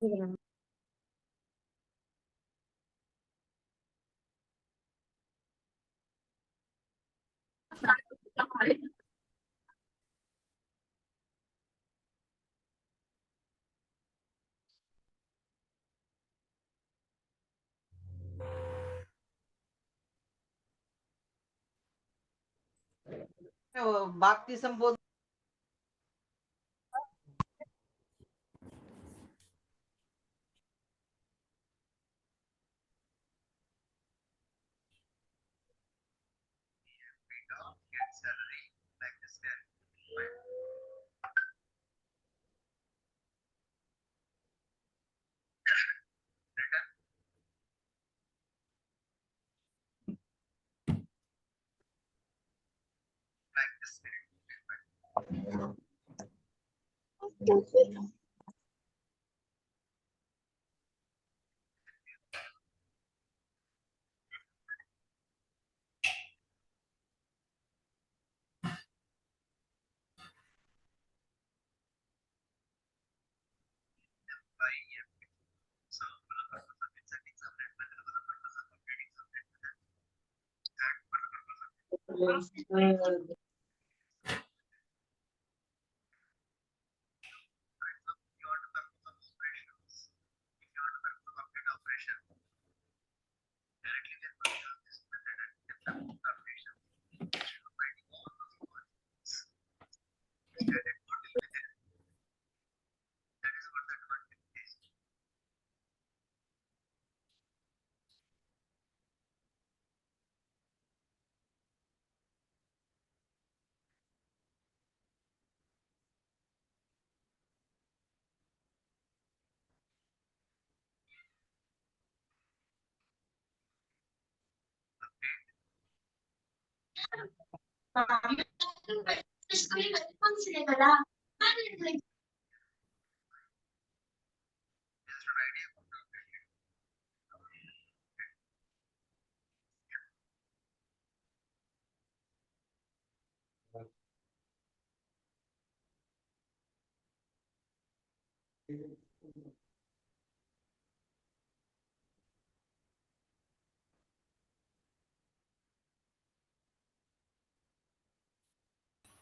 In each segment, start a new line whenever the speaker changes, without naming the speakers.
Yeah.
Baptism both.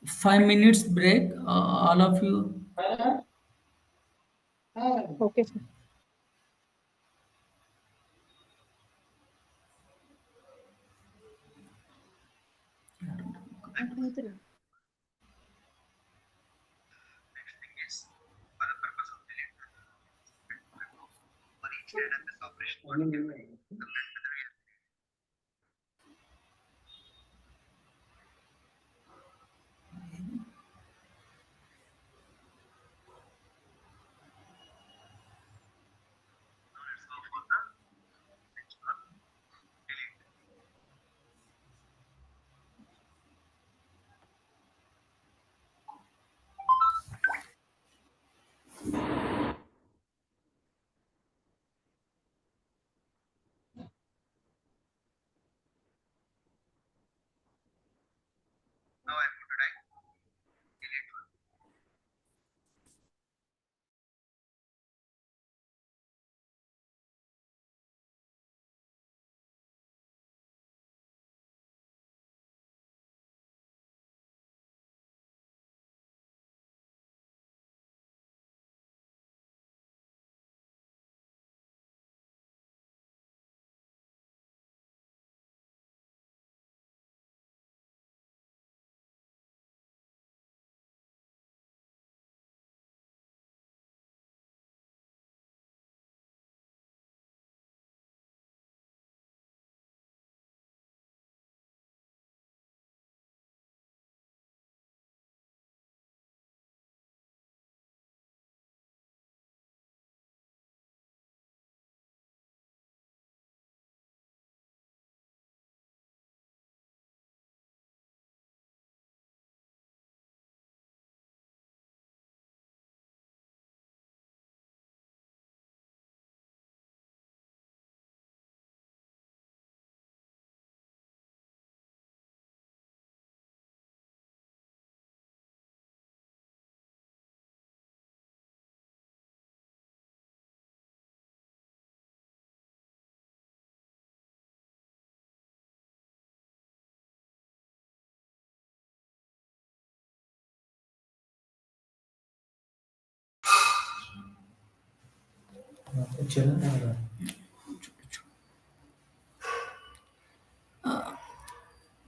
Five minutes break, all of you.
Okay, sir. One, two, three.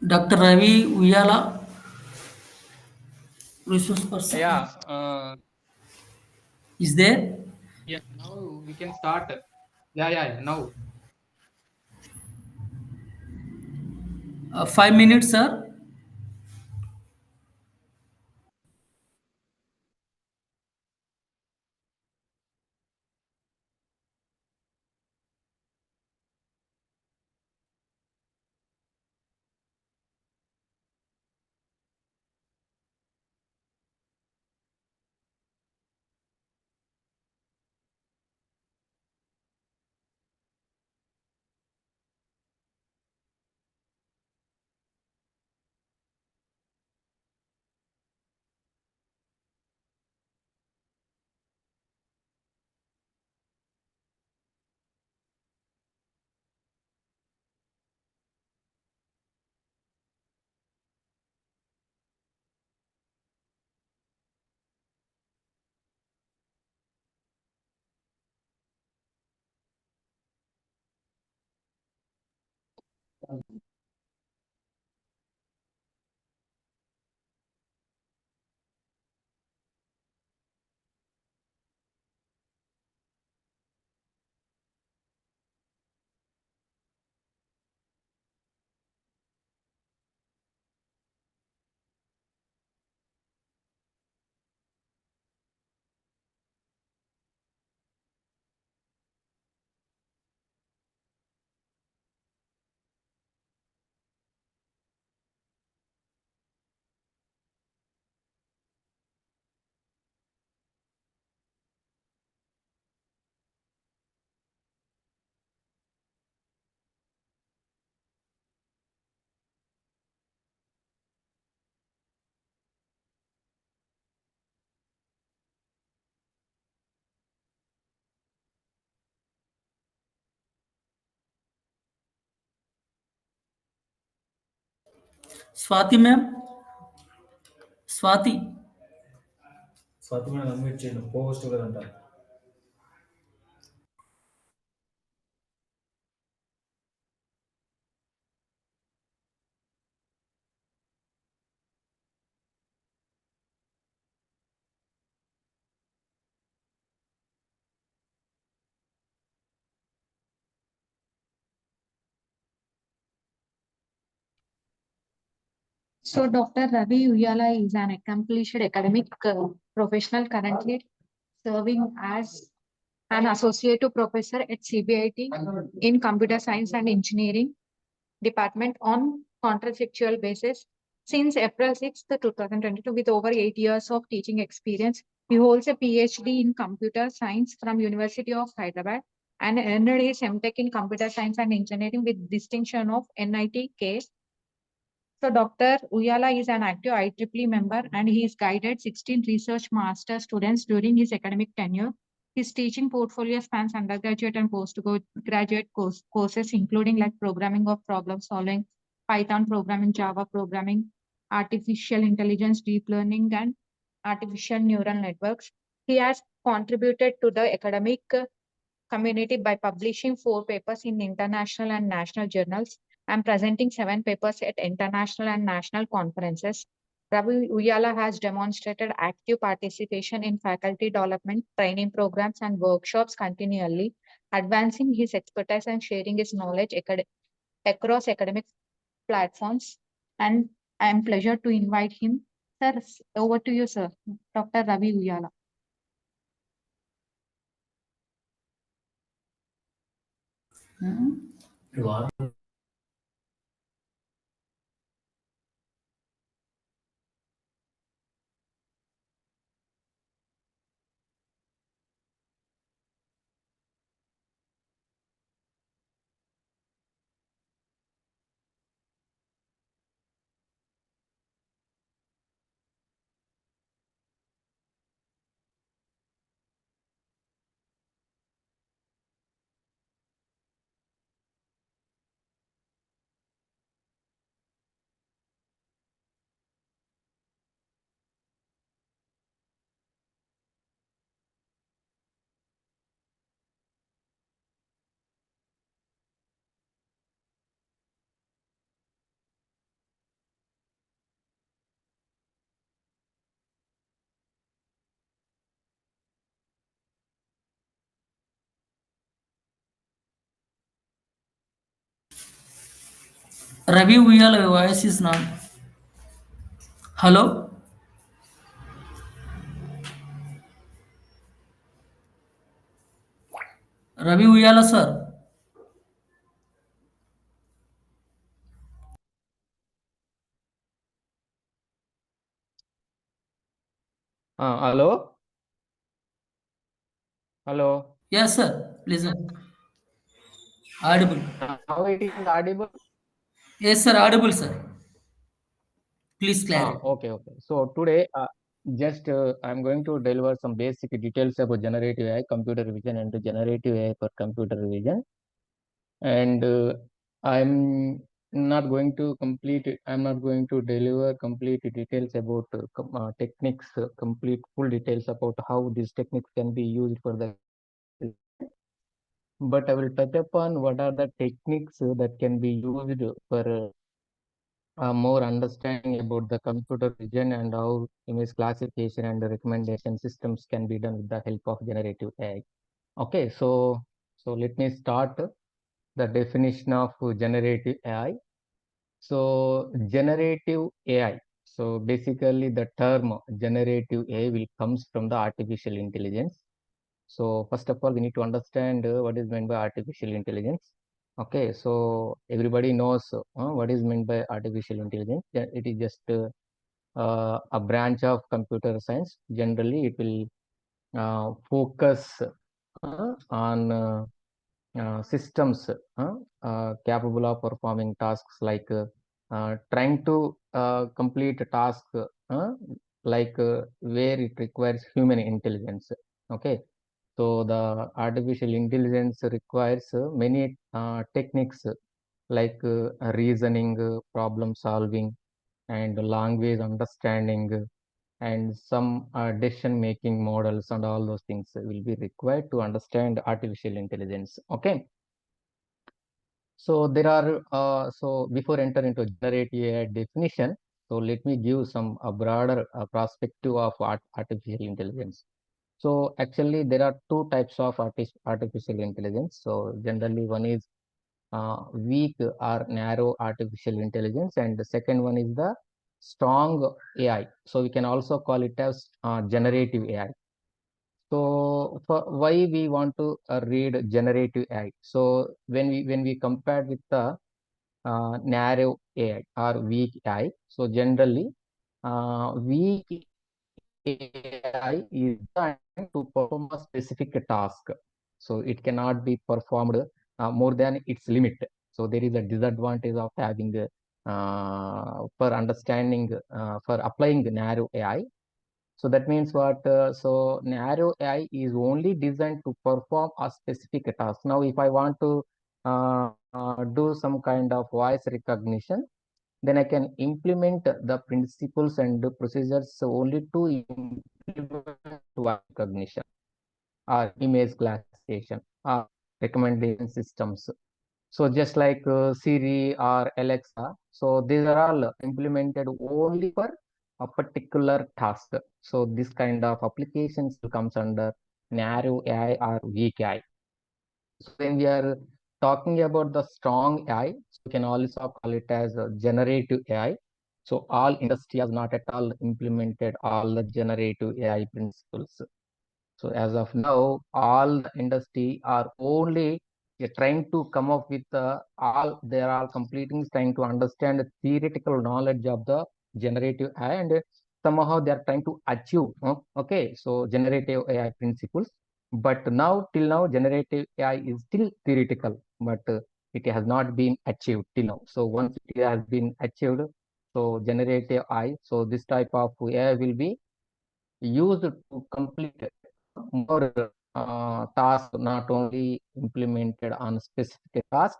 Dr. Ravi Uyala, resource person,
Yeah,
is there?
yeah. Now we can start. Yeah. Now,
5 minutes, sir. Swati ma'am, Swati.
Swathi madam unmute చేయండి post కదంట.
So, Dr. Ravi Uyala is an accomplished academic professional currently serving as an associate professor at CBIT in computer science and engineering department on contractual basis since April 6th, 2022 with over 8 years of teaching experience. He holds a PhD in computer science from University of Hyderabad and earned his MTech in computer science and engineering with distinction of NIT-K. So Dr. Uyala is an active IEEE member and he has guided 16 research master students during his academic tenure. His teaching portfolio spans undergraduate and postgraduate courses, including like programming of problem solving, Python programming, Java programming, artificial intelligence, deep learning, and artificial neural networks. He has contributed to the academic community by publishing 4 papers in international and national journals and presenting 7 papers at international and national conferences. Ravi Uyala has demonstrated active participation in faculty development, training programs, and workshops continually, advancing his expertise and sharing his knowledge across academic platforms. And I am pleasure to invite him. Sir, over to you, sir. Dr. Ravi Uyala.
వారు
Ravi Uyala, your voice is not. Hello? Ravi Uyala, sir.
Hello? Hello?
Yes, sir. Please. Audible.
Now it is audible?
Yes, sir. Audible, sir. Please clarify.
Okay. So today, just I'm going to deliver some basic details about generative AI, computer vision, and generative AI for computer vision. And I'm not going to deliver complete details about techniques, complete full details about how these techniques can be used for the, but I will touch upon what are the techniques that can be used for more understanding about the computer vision and how image classification and recommendation systems can be done with the help of generative AI. Okay, so let me start the definition of generative AI. So generative AI. So basically the term generative AI will comes from the artificial intelligence. So first of all, we need to understand what is meant by artificial intelligence. Okay, so everybody knows what is meant by artificial intelligence. It is just a branch of computer science. Generally, it will focus on systems capable of performing tasks like trying to complete a task where it requires human intelligence. Okay, so the artificial intelligence requires many techniques like reasoning, problem solving, and language understanding, and some decision making models, and all those things will be required to understand artificial intelligence. Okay. So there are, so before enter into generative AI definition, so let me give some broader perspective of artificial intelligence. So actually there are two types of artificial intelligence. So generally one is weak or narrow artificial intelligence, and the second one is the strong AI. So we can also call it as generative AI. So for why we want to read generative AI? So when we compare with the narrow AI or weak AI, so generally weak AI is designed to perform a specific task. So it cannot be performed more than its limit. So there is a disadvantage of having for understanding for applying narrow AI. So that means what? So narrow AI is only designed to perform a specific task. Now, if I want to do some kind of voice recognition, then I can implement the principles and the procedures only to implement voice recognition or image classification or recommendation systems. So just like Siri or Alexa, so these are all implemented only for a particular task. So this kind of applications comes under narrow AI or weak AI. So when we are talking about the strong AI, so we can also call it as generative AI. So all industry has not at all implemented all the generative AI principles. So as of now, all the industry are only trying to come up with all they are all completing trying to understand the theoretical knowledge of the generative AI, and somehow they are trying to achieve okay, so generative AI principles. But now till now generative AI is still theoretical, but it has not been achieved till now. So once it has been achieved, so generative AI, so this type of AI will be used to complete more tasks, not only implemented on specific task,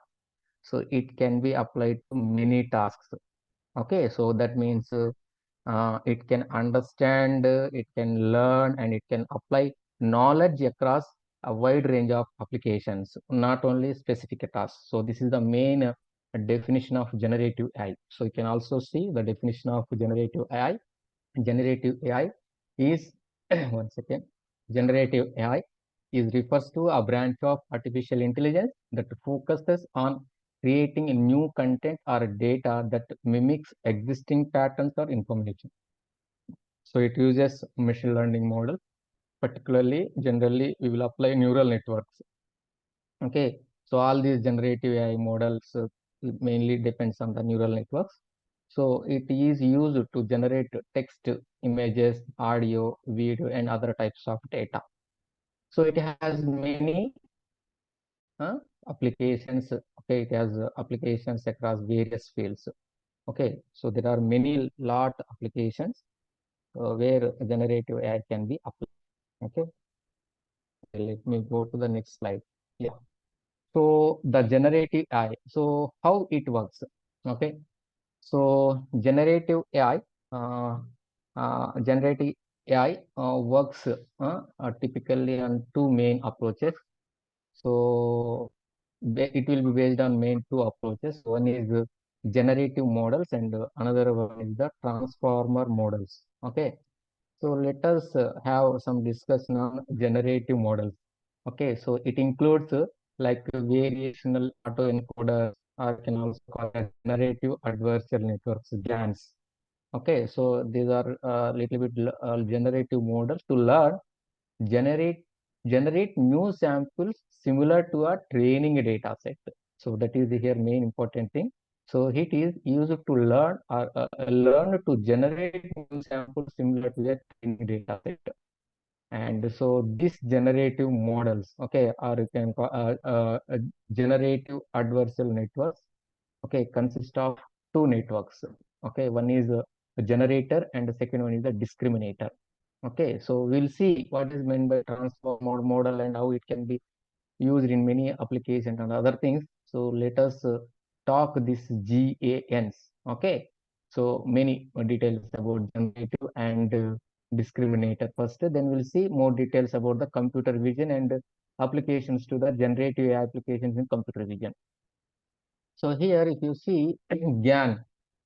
so it can be applied to many tasks. Okay, so that means it can understand, it can learn, and it can apply knowledge across a wide range of applications, not only specific tasks. So this is the main definition of generative AI. So you can also see the definition of generative AI. Generative AI is one second. Generative AI is refers to a branch of artificial intelligence that focuses on creating a new content or data that mimics existing patterns or information. So it uses machine learning model, particularly generally we will apply neural networks. Okay, so all these generative AI models it mainly depends on the neural networks. So it is used to generate text, images, audio, video, and other types of data. So it has many applications. Okay, it has applications across various fields. Okay, so there are many lot applications where generative AI can be applied. Okay, let me go to the next slide. Yeah. So the generative AI. So how it works? Okay. So uh, generative AI works typically on two main approaches. So it will be based on main two approaches. One is generative models and another one is the transformer models. Okay. So let us have some discussion on generative models. Okay, so it includes like variational autoencoders, or can also call as generative adversarial networks, GANs. Okay, so these are a little bit generative models to learn, generate generate new samples similar to a training data set. So that is here main important thing. So it is used to learn or learn to generate new samples similar to a training data set. And so these generative models, okay, or you can call generative adversarial networks, okay, consist of two networks. Okay, one is a generator and the second one is a discriminator. Okay, so we'll see what is meant by transformer model and how it can be used in many applications and other things. So let us talk this GANs. Okay, so many details about generative and discriminator first. Then we'll see more details about the computer vision and applications to the generative AI applications in computer vision. So here, if you see GAN,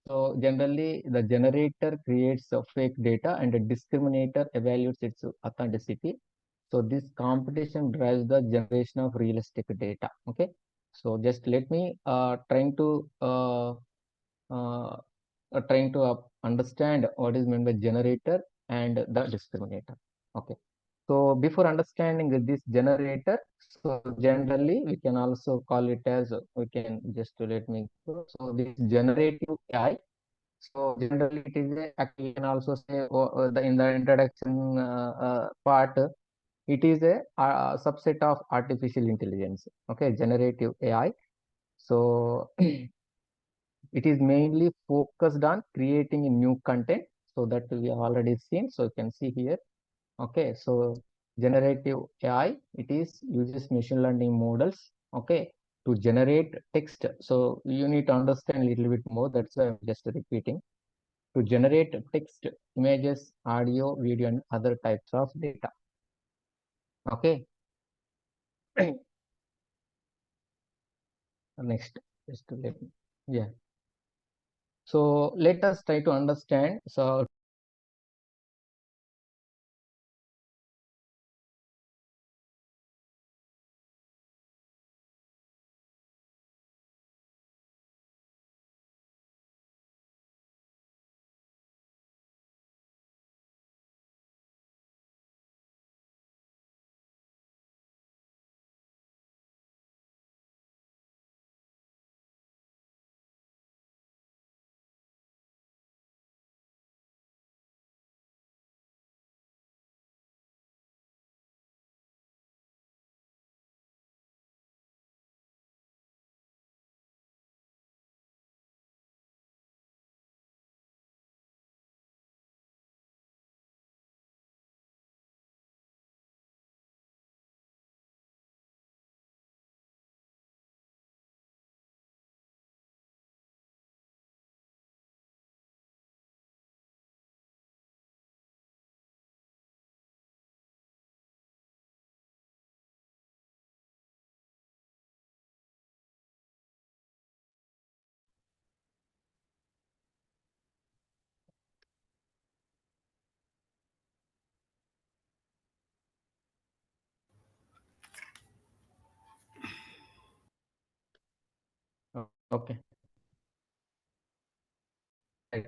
so generally the generator creates a fake data and the discriminator evaluates its authenticity. So this competition drives the generation of realistic data. Okay. So just let me uh, trying to understand what is meant by generator and the discriminator. Okay. So before understanding this generator, so generally we can also call it as we can just let me go. So this generative AI. So generally it is a actually you can also say in the introduction part it is a subset of artificial intelligence. Okay, generative AI. So it is mainly focused on creating a new content. So that we have already seen. So you can see here. Okay, so generative AI, it is uses machine learning models, okay, to generate text. So you need to understand a little bit more. That's why I'm just repeating. To generate text, images, audio, video, and other types of data. Okay. Next, just to let me, yeah. So let us try to understand. So Okay. Right.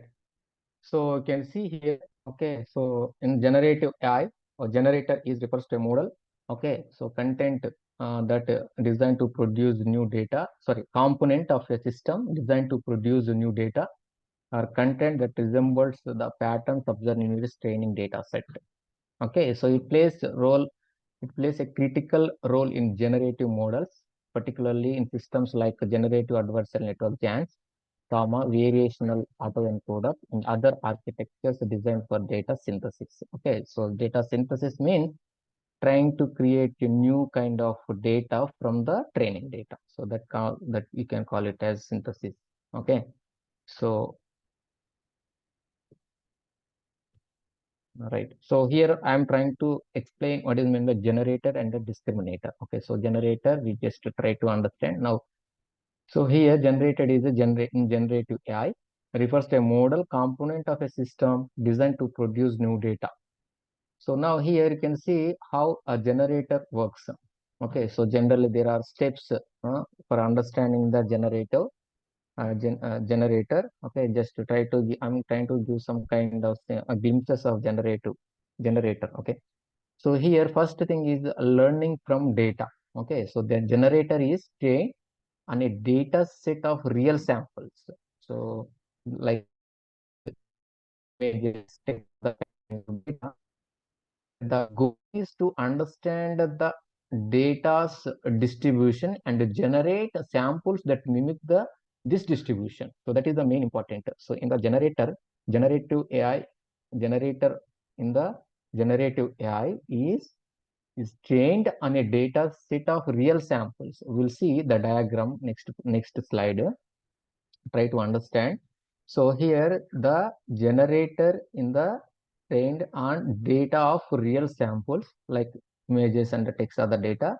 So you can see here, okay, so in generative AI or generator is refers to a model, okay, so content that designed to produce new data, sorry, component of a system designed to produce new data or content that resembles the patterns observed in its training data set. Okay, so it plays a critical role in generative models, particularly in systems like generative adversarial network GANs, variational autoencoder, and other architectures designed for data synthesis. Okay, so data synthesis means trying to create a new kind of data from the training data. So that you can call it as synthesis. Okay, so right. So here I am trying to explain what is meant by generator and the discriminator. Okay, so generator we just try to understand now. So here generated is a in generative AI refers to a model component of a system designed to produce new data. So now here you can see how a generator works. Okay, so generally there are steps for understanding the generator. Okay, just to try to I'm trying to give some kind of glimpses of generator. Okay, so here first thing is learning from data. Okay, so the generator is trained on a data set of real samples. So like images, text, the kind of data. The goal is to understand the data's distribution and generate samples that mimic this distribution. So that is the main important. So in the generative AI, generator in the generative AI is trained on a data set of real samples. We'll see the diagram next slide. Try to understand. So here the generator in the trained on data of real samples like images and the text are the data,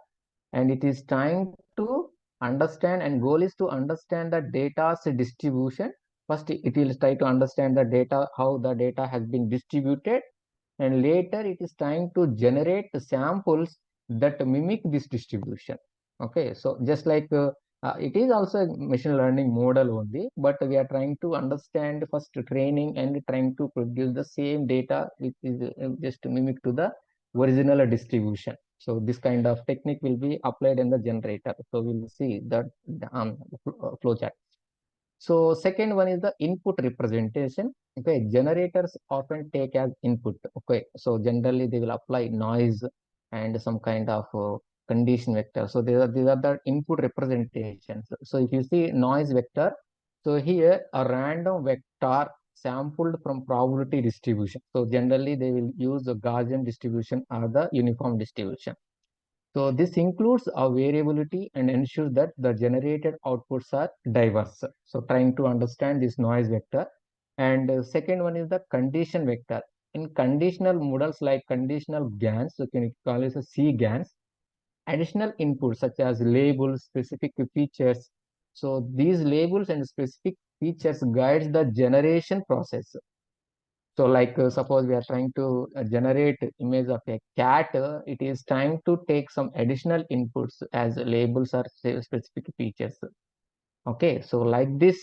and it is trying to understand, and goal is to understand the data's distribution. First it will try to understand the data, how the data has been distributed, and later it is trying to generate samples that mimic this distribution. Okay, so just like it is also a machine learning model only, but we are trying to understand first training and trying to produce the same data which is just mimic to the original distribution. So this kind of technique will be applied in the generator. So we'll see that flow chart. So second one is the input representation. Okay, generators often take as input. Okay, so generally they will apply noise and some kind of condition vector. So these are the input representations. So if you see noise vector, so here a random vector sampled from probability distribution. So generally they will use the Gaussian distribution or the uniform distribution. So this includes a variability and ensures that the generated outputs are diverse. So trying to understand this noise vector. And second one is the condition vector. In conditional models like conditional GANs, so can you call it a C GANs, additional inputs such as labels, specific features. So these labels and specific features guides the generation process. So like suppose we are trying to generate image of a cat, it is trying to take some additional inputs as labels or specific features. Okay, so like this,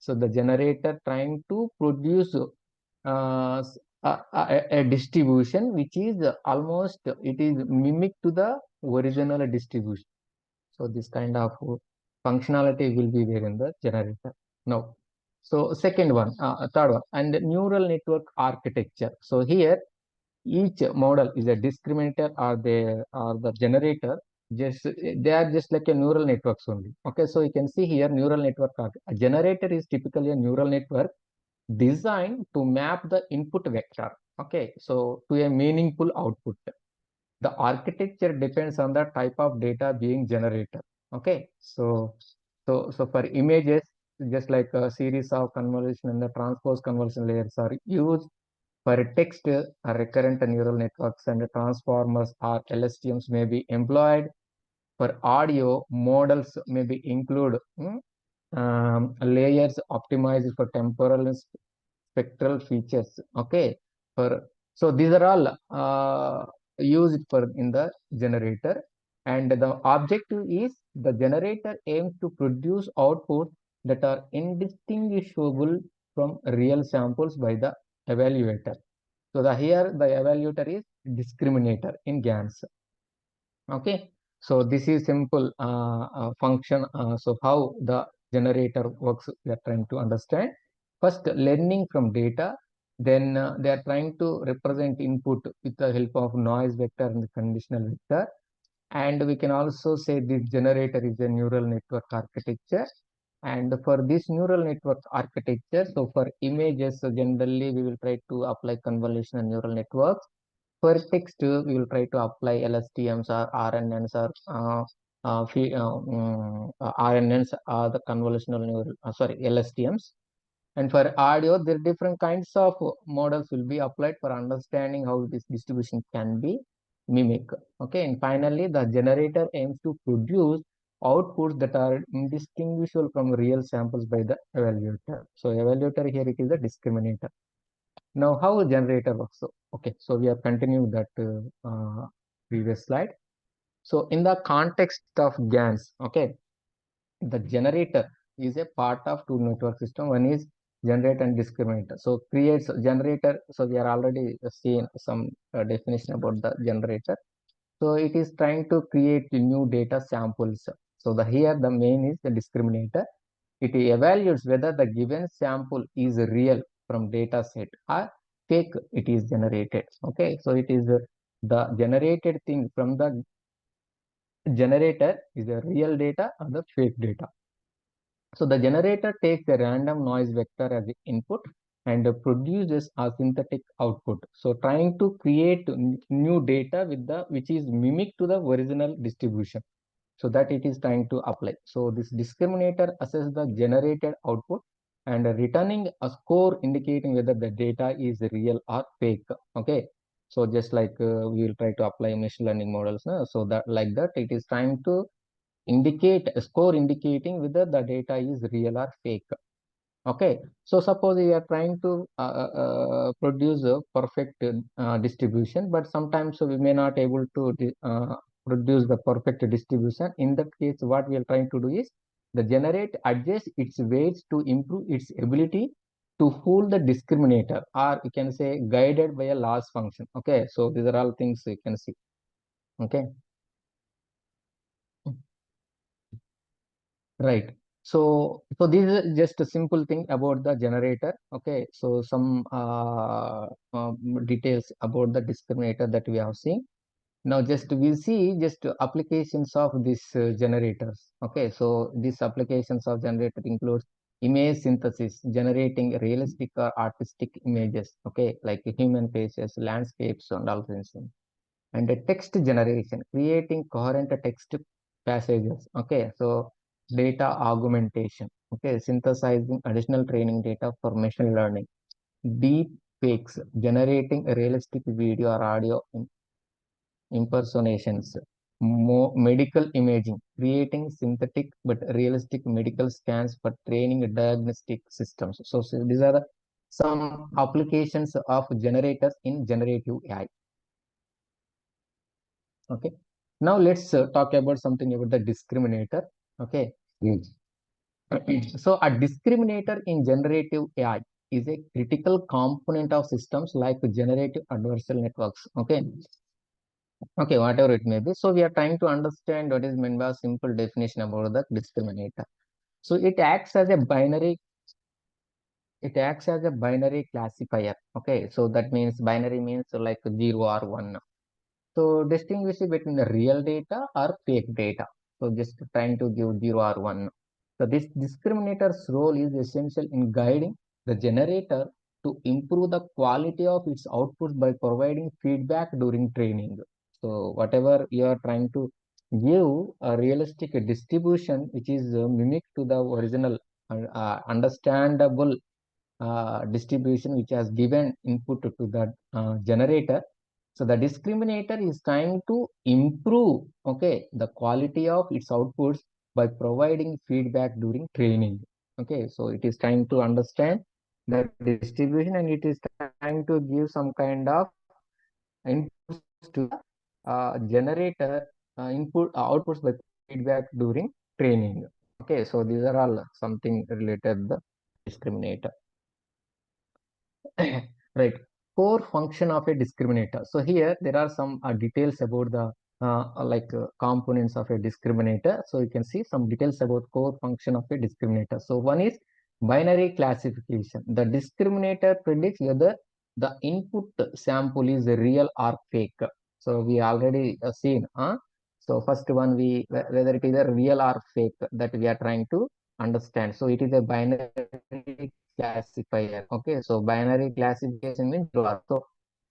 so the generator trying to produce a distribution which is almost, it is mimic to the original distribution. So this kind of functionality will be there in the generator. Now, so second one, third one, and neural network architecture. So here each model is a discriminator or the generator. Just they are just like a neural networks only. Okay, so you can see here neural network. A generator is typically a neural network designed to map the input vector. Okay, so to a meaningful output. The architecture depends on the type of data being generated. Okay, so for images, just like a series of convolution and the transpose convolution layers are used. For text, recurrent neural networks and transformers or LSTMs may be employed. For audio, models may be include layers optimized for temporal and spectral features. Okay, for so these are all used for in the generator. And the objective is the generator aims to produce outputs that are indistinguishable from real samples by the evaluator. So here the evaluator is discriminator in GANs. Okay, so this is simple function. So how the generator works, we are trying to understand. First, learning from data. Then they are trying to represent input with the help of noise vector and the conditional vector. And we can also say this generator is a neural network architecture. And for this neural network architecture, so for images, so generally we will try to apply convolutional neural networks. For text, we will try to apply LSTMs or RNNs or RNNs are the convolutional neural, LSTMs. And for audio, there are different kinds of models will be applied for understanding how this distribution can be mimic. Okay, and finally, the generator aims to produce outputs that are indistinguishable from real samples by the evaluator. So evaluator here, it is a discriminator. Now, how a generator works? So, okay, so we are continuing that previous slide. So in the context of GANs, okay, the generator is a part of two network system. One is generator and discriminator. So creates generator. So we are already seeing some definition about the generator. So it is trying to create new data samples. So here the main is the discriminator. It evaluates whether the given sample is real from data set or fake it is generated. Okay, so it is the generated thing from the generator is the real data or the fake data. So the generator takes a random noise vector as the input and produces a synthetic output. So trying to create new data with the which is mimic to the original distribution. So that it is trying to apply. So this discriminator assesses the generated output and returning a score indicating whether the data is real or fake. Okay. So just like we will try to apply machine learning models. So that like that it is trying to indicate a score indicating whether the data is real or fake. Okay, so suppose we are trying to produce a perfect distribution, but sometimes we may not able to produce the perfect distribution. In that case, what we are trying to do is the generate adjust its weights to improve its ability to fool the discriminator, or you can say guided by a loss function. Okay, so these are all things you can see. Okay. Right. So this is just a simple thing about the generator. Okay. So some details about the discriminator that we have seen. Now just we see just applications of these generators. Okay. So these applications of generator includes image synthesis, generating realistic or artistic images. Okay. Like human faces, landscapes, and all things. And a text generation, creating coherent text passages. Okay, so data augmentation. Okay, synthesizing additional training data for machine learning. Deep fakes, generating realistic video or audio impersonations. Medical imaging, creating synthetic but realistic medical scans for training diagnostic systems. So these are some applications of generators in generative AI. Okay, now let's talk about something about the discriminator. Okay. So a discriminator in generative AI is a critical component of systems like generative adversarial networks. Okay, whatever it may be. So we are trying to understand what is meant by a simple definition about the discriminator. So it acts as a binary classifier. Okay, so that means binary means like 0 or 1. So distinguishing between the real data or fake data. So just trying to give 0 or 1. So this discriminator's role is essential in guiding the generator to improve the quality of its outputs by providing feedback during training. So whatever you are trying to give a realistic distribution which is mimic to the original understandable distribution which has given input to the generator. So the discriminator is trying to improve, okay, the quality of its outputs by providing feedback during training. Okay, so it is trying to understand the distribution and it is trying to give some kind of inputs to the generator outputs by feedback during training. Okay, so these are all something related the discriminator. Right. Core function of a discriminator. So here there are some details about the components of a discriminator. So you can see some details about core function of a discriminator. So one is binary classification. The discriminator predicts whether the input sample is real or fake. So we already seen. So first one, whether it is a real or fake, that we are trying to understand. So it is a binary classifier. Okay, so binary classification means ROR. So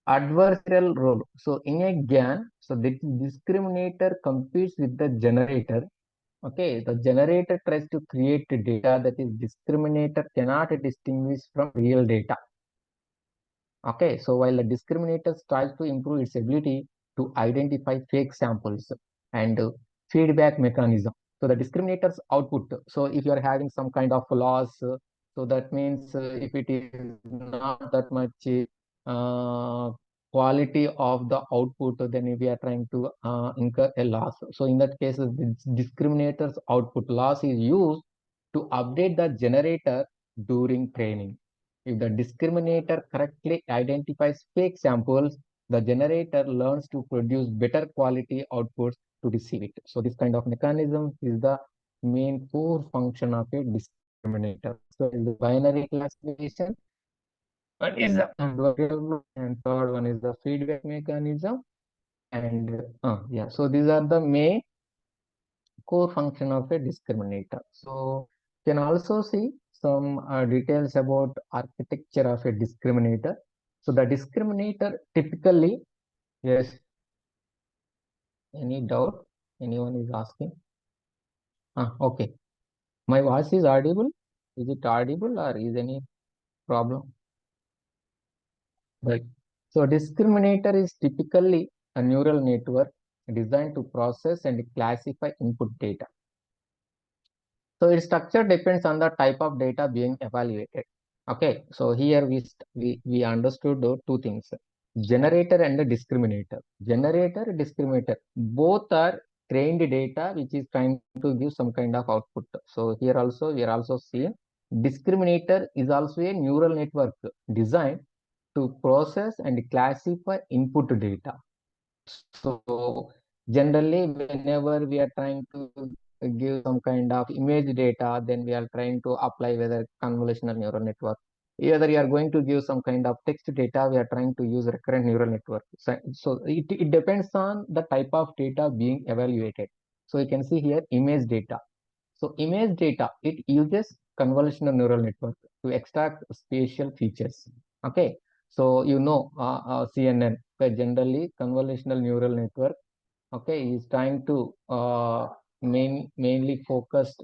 adversarial role. So in a GAN, so the discriminator competes with the generator. Okay, the generator tries to create data that is discriminator cannot distinguish from real data. Okay, so while the discriminator tries to improve its ability to identify fake samples and feedback mechanism. So the discriminator's output. So if you are having some kind of loss, so that means if it is not that much quality of the output, then we are trying to incur a loss. So in that case, the discriminator's output loss is used to update the generator during training. If the discriminator correctly identifies fake samples, the generator learns to produce better quality outputs to receive it. So this kind of mechanism is the main core function of a discriminator. So in the binary classification, one is the adversarial and third one is the feedback mechanism. And yeah, so these are the main core function of a discriminator. So you can also see some details about architecture of a discriminator. So the discriminator typically, yes, any doubt? Anyone is asking? Okay. My voice is audible? Is it audible or is any problem? Right. So discriminator is typically a neural network designed to process and classify input data. So its structure depends on the type of data being evaluated. Okay, so here we understood two things: generator and the discriminator. Generator, discriminator, both are trained data which is trying to give some kind of output. So here also we are also seeing discriminator is also a neural network designed to process and classify input data. So generally, whenever we are trying to give some kind of image data, then we are trying to apply whether convolutional neural network. Either you are going to give some kind of text data, we are trying to use recurrent neural network. So it depends on the type of data being evaluated. So you can see here image data. So image data, it uses convolutional neural network to extract spatial features. Okay, so you know CNN, generally convolutional neural network, okay, is trying to mainly focused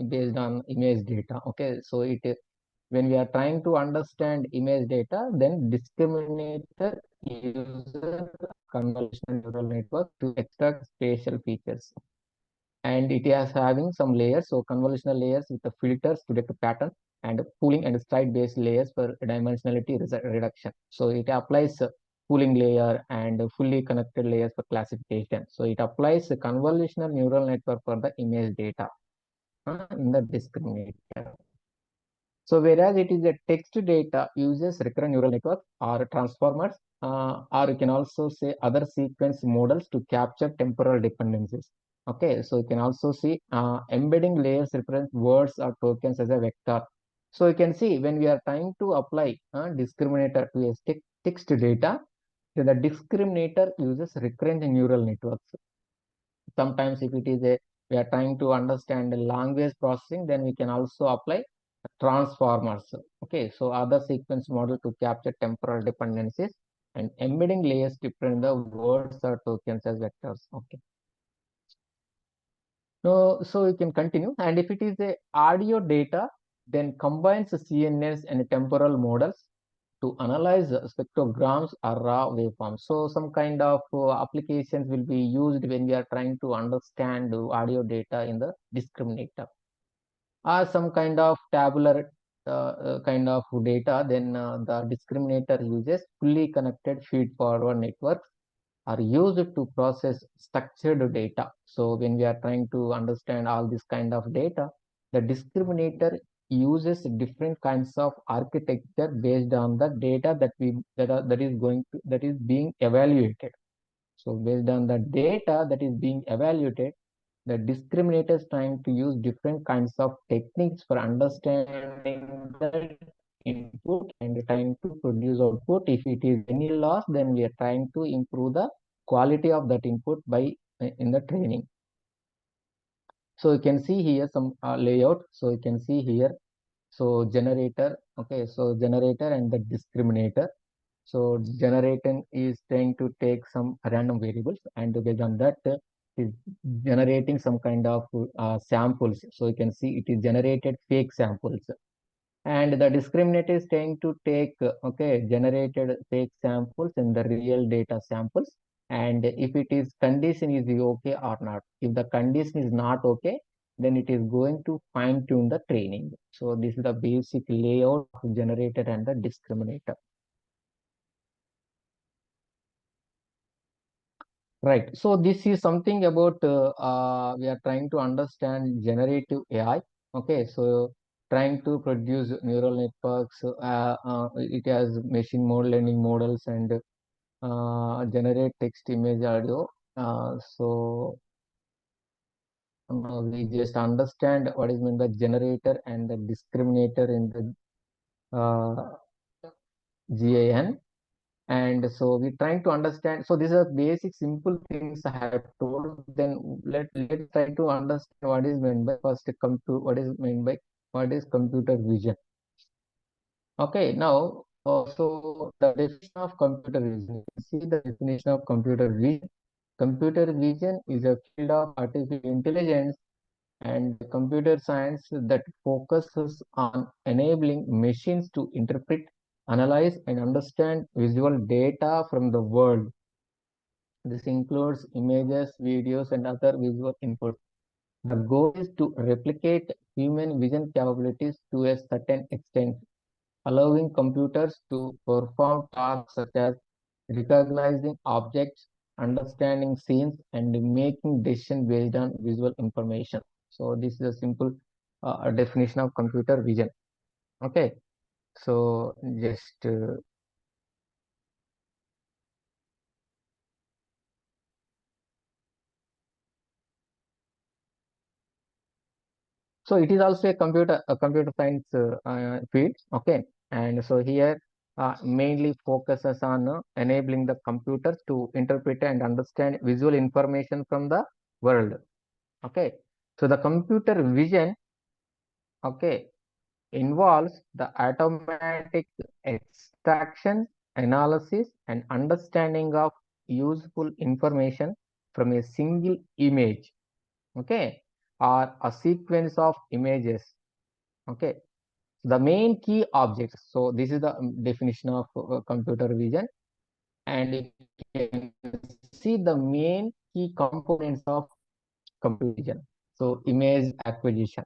based on image data. Okay, so when we are trying to understand image data, then discriminator uses convolutional neural network to extract spatial features, and it is having some layers, so convolutional layers with the filters to detect pattern, and pooling and stride based layers for dimensionality reduction. So it applies pooling layer and fully connected layers for classification. So it applies a convolutional neural network for the image data in the discriminator. So whereas it is a text data uses recurrent neural network or transformers, or you can also say other sequence models to capture temporal dependencies. Okay, so you can also see embedding layers represent words or tokens as a vector. So you can see when we are trying to apply discriminator to a text data, then the discriminator uses recurrent neural networks. Sometimes if it is a we are trying to understand language processing, then we can also apply transformers. Okay, so other sequence model to capture temporal dependencies, and embedding layers to print the words or tokens as vectors. Okay. So we can continue. And if it is a audio data, then combines the CNNs and temporal models to analyze spectrograms or raw waveforms. So some kind of applications will be used when we are trying to understand audio data in the discriminator, or some kind of tabular kind of data. Then the discriminator uses fully connected feed forward networks are used to process structured data. So when we are trying to understand all this kind of data, the discriminator uses different kinds of architecture based on the data that is being evaluated. So based on the data that is being evaluated, the discriminator is trying to use different kinds of techniques for understanding the input and trying to produce output. If it is any loss, then we are trying to improve the quality of that input by in the training. So you can see here some layout. So you can see here, so generator, okay, so generator and the discriminator. So generator is trying to take some random variables, and based on that is generating some kind of samples. So you can see it is generated fake samples, and the discriminator is trying to take okay, generated fake samples in the real data samples, and if it is condition is okay or not. If the condition is not okay, then it is going to fine tune the training. So this is the basic layout of generator and the discriminator. Right. So this is something about we are trying to understand generative AI. Okay. So trying to produce neural networks. It has machine model learning models and generate text, image, audio. We just understand what is meant by generator and the discriminator in the GAN. And so we're trying to understand. So these are basic simple things I have told. Then let's try to understand what is meant by first come to what is computer vision. Okay, now so the definition of computer vision. You can see the definition of computer vision. Computer vision is a field of artificial intelligence and computer science that focuses on enabling machines to interpret, analyze, and understand visual data from the world. This includes images, videos, and other visual input. The goal is to replicate human vision capabilities to a certain extent, allowing computers to perform tasks such as recognizing objects, understanding scenes, and making decisions based on visual information. So this is a simple definition of computer vision. Okay, so just so it is also a computer science field. Okay, and so here mainly focuses on enabling the computers to interpret and understand visual information from the world. Okay, so the computer vision, okay, involves the automatic extraction, analysis, and understanding of useful information from a single image, okay, or a sequence of images. Okay, the main key objects. So this is the definition of computer vision, and you can see the main key components of computer vision. So image acquisition.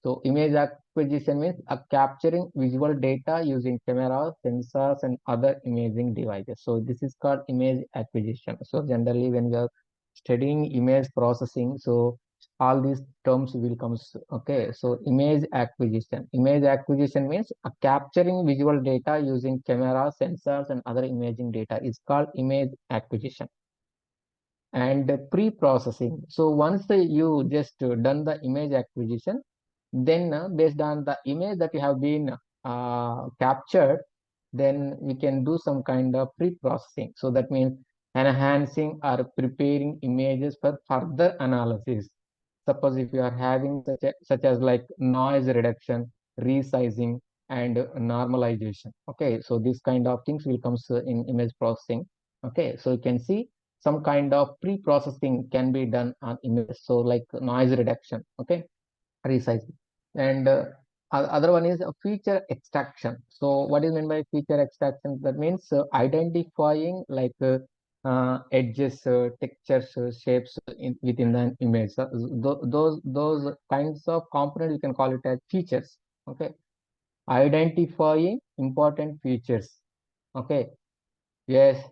So image acquisition means capturing visual data using cameras, sensors, and other imaging devices. So this is called image acquisition. So generally when we are studying image processing, so all these terms will come. Okay, so image acquisition. Image acquisition means capturing visual data using cameras, sensors, and other imaging data is called image acquisition. And pre-processing. So once you just done the image acquisition, then based on the image that you have been captured, then we can do some kind of pre-processing. So that means enhancing or preparing images for further analysis. Suppose if you are having such as like noise reduction, resizing, and normalization. Okay, so these kind of things will come in image processing. Okay, so you can see some kind of pre-processing can be done on image. So like noise reduction, okay, resizing, and other one is a feature extraction. So what is meant by feature extraction? That means identifying like edges, textures, shapes within an image. So those kinds of components you can call it as features. Okay, identifying important features. Okay, yes.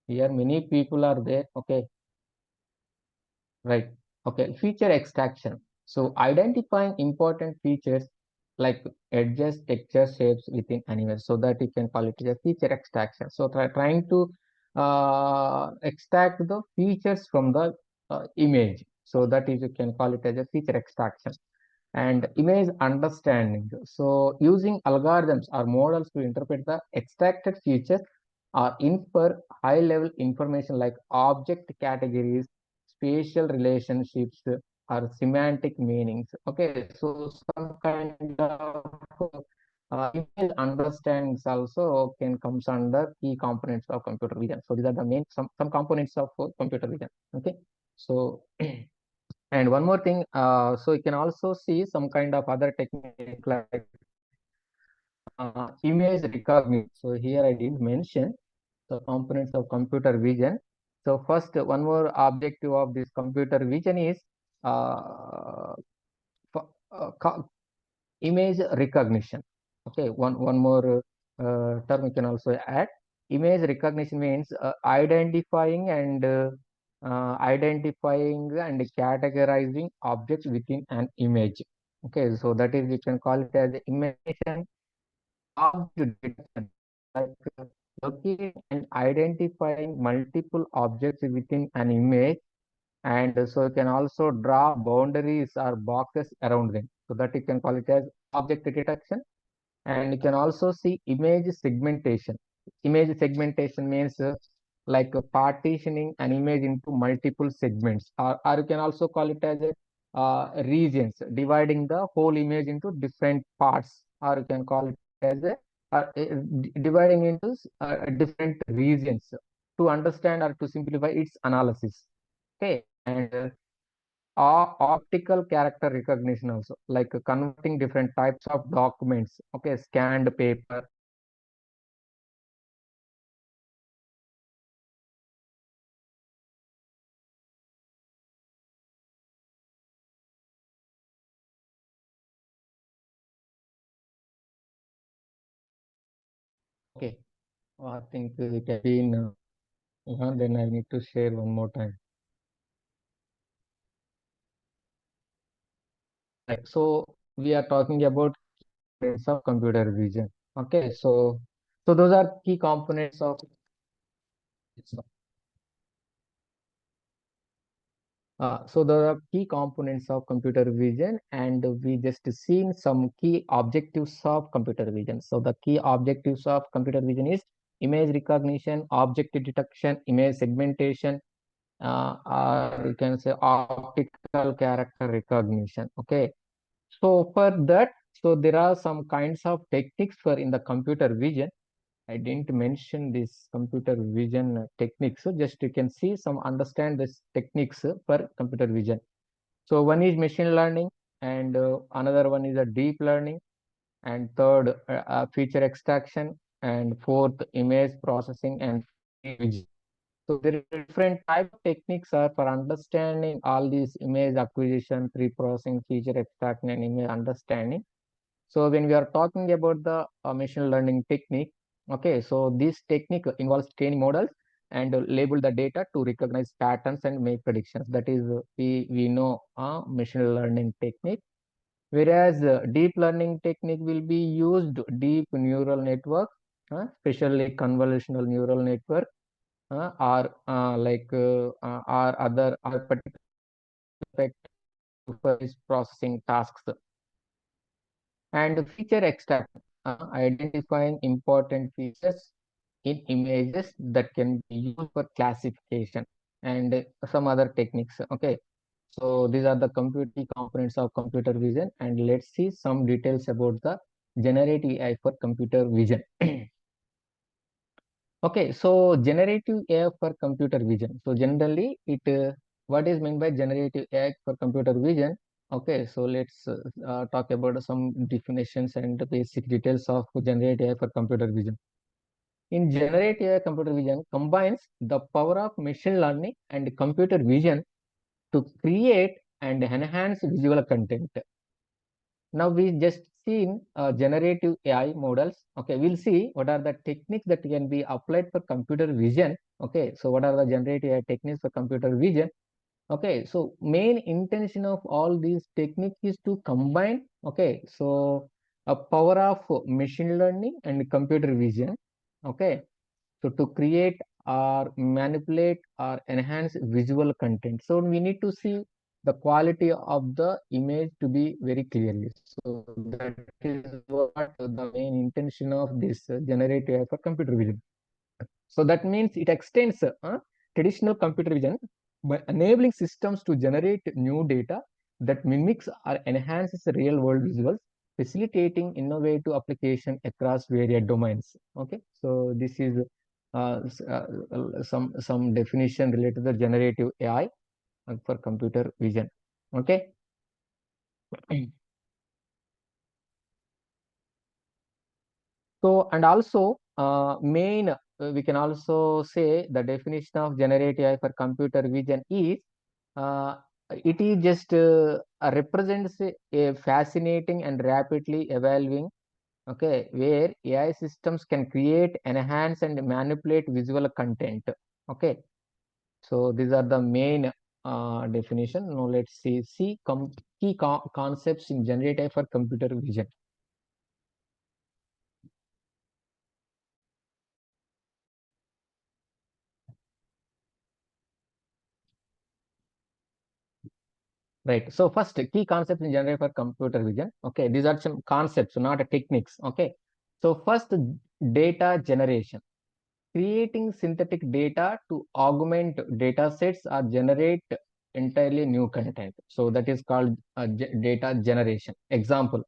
Here many people are there. Okay, right. Okay, feature extraction. So identifying important features like edges, texture, shapes within an image, so that you can call it as a feature extraction. So trying to extract the features from the image, so that is you can call it as a feature extraction. And image understanding. So using algorithms or models to interpret the extracted features or infer high level information like object categories, spatial relationships, or semantic meanings. Okay, so some kind of image understandings also can comes under key components of computer vision. So these are the main some components of computer vision. Okay, so and one more thing, so you can also see some kind of other technique like image recognition. So here I didn't mention the components of computer vision. So first, one more objective of this computer vision is uh, image recognition. Okay, one more term you can also add. Image recognition means identifying and categorizing objects within an image. Okay, so that is, you can call it as image object detection, like locating and identifying multiple objects within an image, and so you can also draw boundaries or boxes around them, so that you can call it as object detection. And you can also see image segmentation. Image segmentation means like partitioning an image into multiple segments, or you can also call it as a regions, dividing the whole image into different parts, or you can call it as a dividing into different regions to understand or to simplify its analysis. Okay, and optical character recognition also, like converting different types of documents. Okay, scanned paper. Okay, I think it has been, then I need to share one more time. Right, so we are talking about components of computer vision. Okay, so those are key components of so there are key components of computer vision, and we just seen some key objectives of computer vision. So the key objectives of computer vision is image recognition, object detection, image segmentation, or you can say optical character recognition. Okay, so for that, so there are some kinds of techniques for in the computer vision. I didn't mention this computer vision techniques. So just you can see some understand this techniques for computer vision. So one is machine learning, and another one is a deep learning, and third feature extraction, and fourth image processing, and vision. So there are different type of techniques are for understanding all these image acquisition, pre-processing, feature extraction, and image understanding. So when we are talking about the machine learning technique, okay, so this technique involves training models and label the data to recognize patterns and make predictions. That is, we know machine learning technique. Whereas deep learning technique will be used deep neural network, especially convolutional neural network, or or other or particular for this processing tasks. And feature extraction, identifying important features in images that can be used for classification, and some other techniques. Okay, so these are the key components of computer vision, and let's see some details about the generative AI for computer vision. Okay, so generative AI for computer vision. So generally, what is meant by generative AI for computer vision? Okay, so let's talk about some definitions and the basic details of generative AI for computer vision. In generative AI, computer vision combines the power of machine learning and computer vision to create and enhance visual content. Now we just seen generative AI models. Okay, we'll see what are the techniques that can be applied for computer vision. Okay, so what are the generative AI techniques for computer vision? Okay, so main intention of all these techniques is to combine, okay, so a power of machine learning and computer vision, okay, so to create or manipulate or enhance visual content. So we need to see the quality of the image to be very clearly. So that is what the main intention of this generative AI for computer vision. So that means it extends traditional computer vision by enabling systems to generate new data that mimics or enhances real world visuals, facilitating innovative application across various domains. Okay, so this is some definition related to the generative AI for computer vision. Okay. So, and also we can also say the definition of generative AI for computer vision is uh, it is just represents a fascinating and rapidly evolving, okay, where AI systems can create, enhance, and manipulate visual content. Okay, so these are the main definition. Now let's see key concepts in generative AI for computer vision. Right. So first, key concepts in general for computer vision. Okay, these are some concepts, not techniques. Okay. So first, data generation. Creating synthetic data to augment data sets or generate entirely new content. So that is called data generation. Example,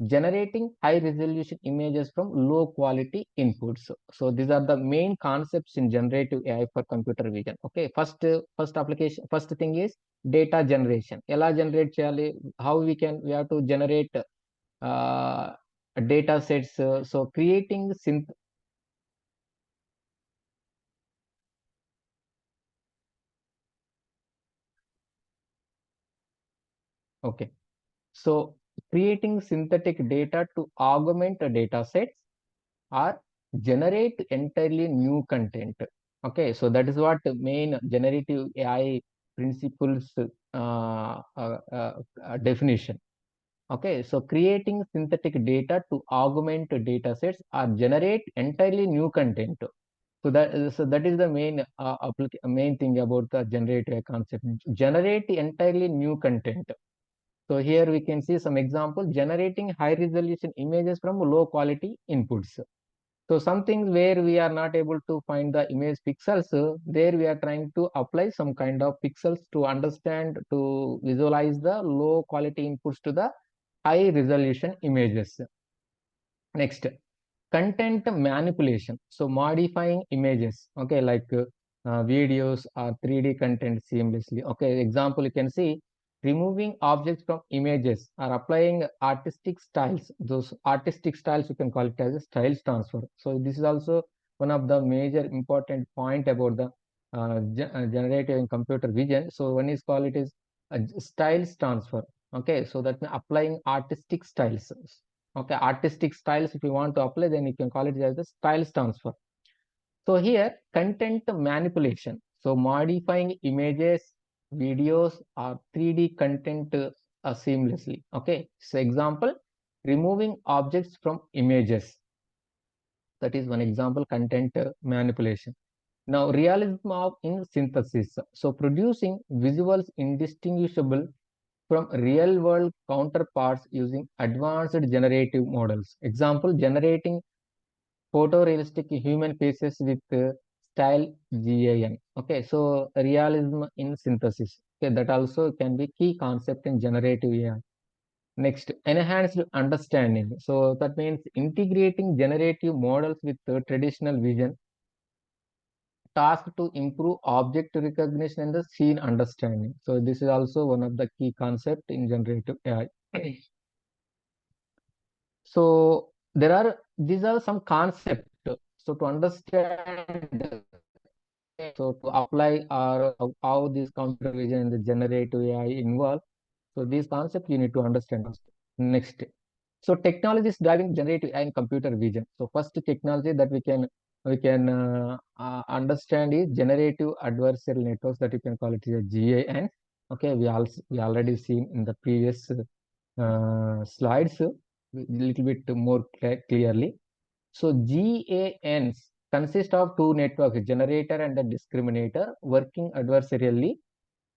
generating high resolution images from low quality inputs. So these are the main concepts in generative AI for computer vision. Okay, first application, first thing is data generation. ఎలా generate చేయాలి, how we have to generate uh, data sets. So creating synth. Okay, so creating synthetic data to augment a data sets or generate entirely new content. Okay, so that is what the main generative AI principles definition. Okay, so creating synthetic data to augment data sets or generate entirely new content. So that is the main thing about the generative AI concept. Generate entirely new content. So here we can see some example generating high resolution images from low quality inputs. So something where we are not able to find the image pixels, there we are trying to apply some kind of pixels to understand, to visualize the low quality inputs to the high resolution images. Next, content manipulation. So modifying images, okay, like videos or 3D content seamlessly. Okay, example you can see removing objects from images or applying artistic styles. Those artistic styles you can call it as a styles transfer. So this is also one of the major important point about the generative and computer vision. So one is called it is styles transfer. Okay, so that applying artistic styles. Okay, artistic styles, if you want to apply, then you can call it as the styles transfer. So here, content manipulation. So modifying images, videos, or 3D content seamlessly. Okay, so example, removing objects from images. That is one example, content manipulation. Now, realism of in synthesis. So producing visuals indistinguishable from real world counterparts using advanced generative models. Example, generating photorealistic human faces with style GAN. Okay, so realism in synthesis. Okay, that also can be key concept in generative AI. Next, enhanced understanding. So that means integrating generative models with traditional vision, task to improve object recognition and the scene understanding. So this is also one of the key concept in generative AI. So there are these are some concepts. So to understand, so to apply or how this computer vision and the generative AI involve. So these concepts you need to understand. Next, so technologies driving generative AI and computer vision. So first technology that we can we can understand is generative adversarial networks, that you can call it as GAN. Okay, we already seen in the previous slides a little bit more clearly. So GANs consist of two networks, generator and the discriminator, working adversarially,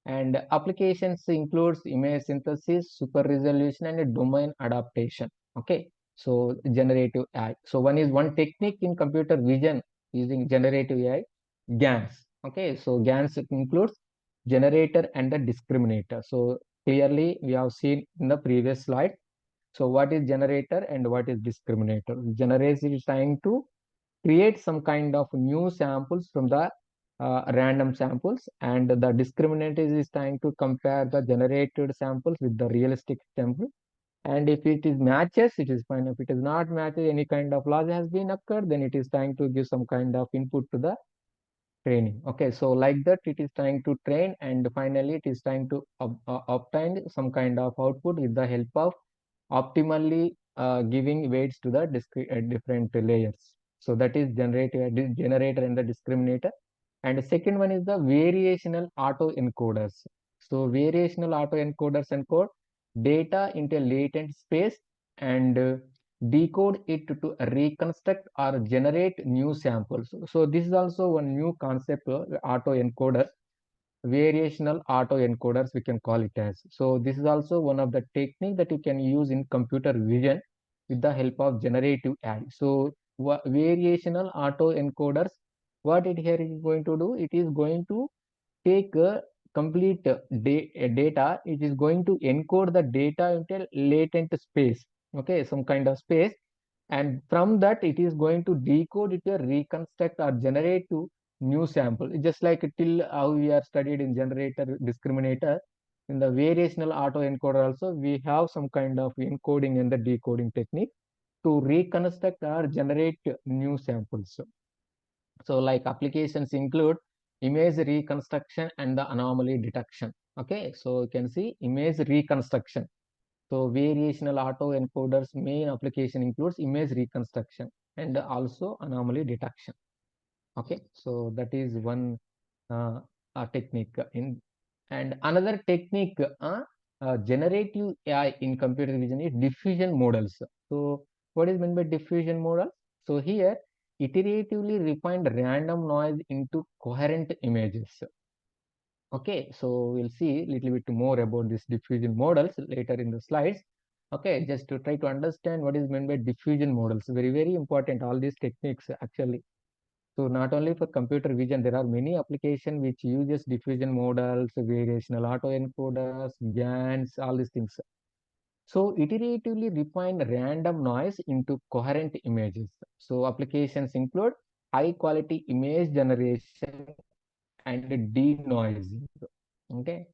and applications includes image synthesis, super resolution, and domain adaptation. Okay, so generative AI. So one technique in computer vision using generative AI, GANs. Okay, so GANs includes generator and the discriminator. So clearly we have seen in the previous slide. So what is generator and what is discriminator? Generator is trying to create some kind of new samples from the random samples, and the discriminator is trying to compare the generated samples with the realistic sample. And if it is matches, it is fine. If it is not matches, any kind of loss has been occurred, then it is trying to give some kind of input to the training. Okay, so like that, it is trying to train, and finally it is trying to obtain some kind of output with the help of optimally giving weights to the different layers. So that is generator and the discriminator. And the second one is the variational autoencoders. So variational autoencoders encode data into latent space and decode it to reconstruct or generate new samples. So this is also one new concept, autoencoder, variational autoencoders we can call it as. So this is also one of the technique that you can use in computer vision with the help of generative AI. So variational autoencoders, what it here is going to do, it is going to take a complete data, it is going to encode the data into latent space, okay, some kind of space, and from that it is going to decode it to reconstruct or generate to new sample, just like till how we are studied in generator discriminator. In the variational autoencoder also we have some kind of encoding and the decoding technique to reconstruct or generate new samples. So like applications include image reconstruction and the anomaly detection. Okay, so you can see image reconstruction. So variational autoencoders main application includes image reconstruction and also anomaly detection. Okay, so that is one technique in, and another technique, generative AI in computer vision is diffusion models. So what is meant by diffusion model? So here iteratively refined random noise into coherent images. Okay, so we'll see a little bit more about this diffusion models later in the slides. Okay, just to try to understand what is meant by diffusion models. Very, very important, all these techniques actually. So not only for computer vision, there are many applications which uses diffusion models, variational autoencoders, GANs, all these things. So iteratively refine random noise into coherent images. So applications include high quality image generation and denoising. Okay.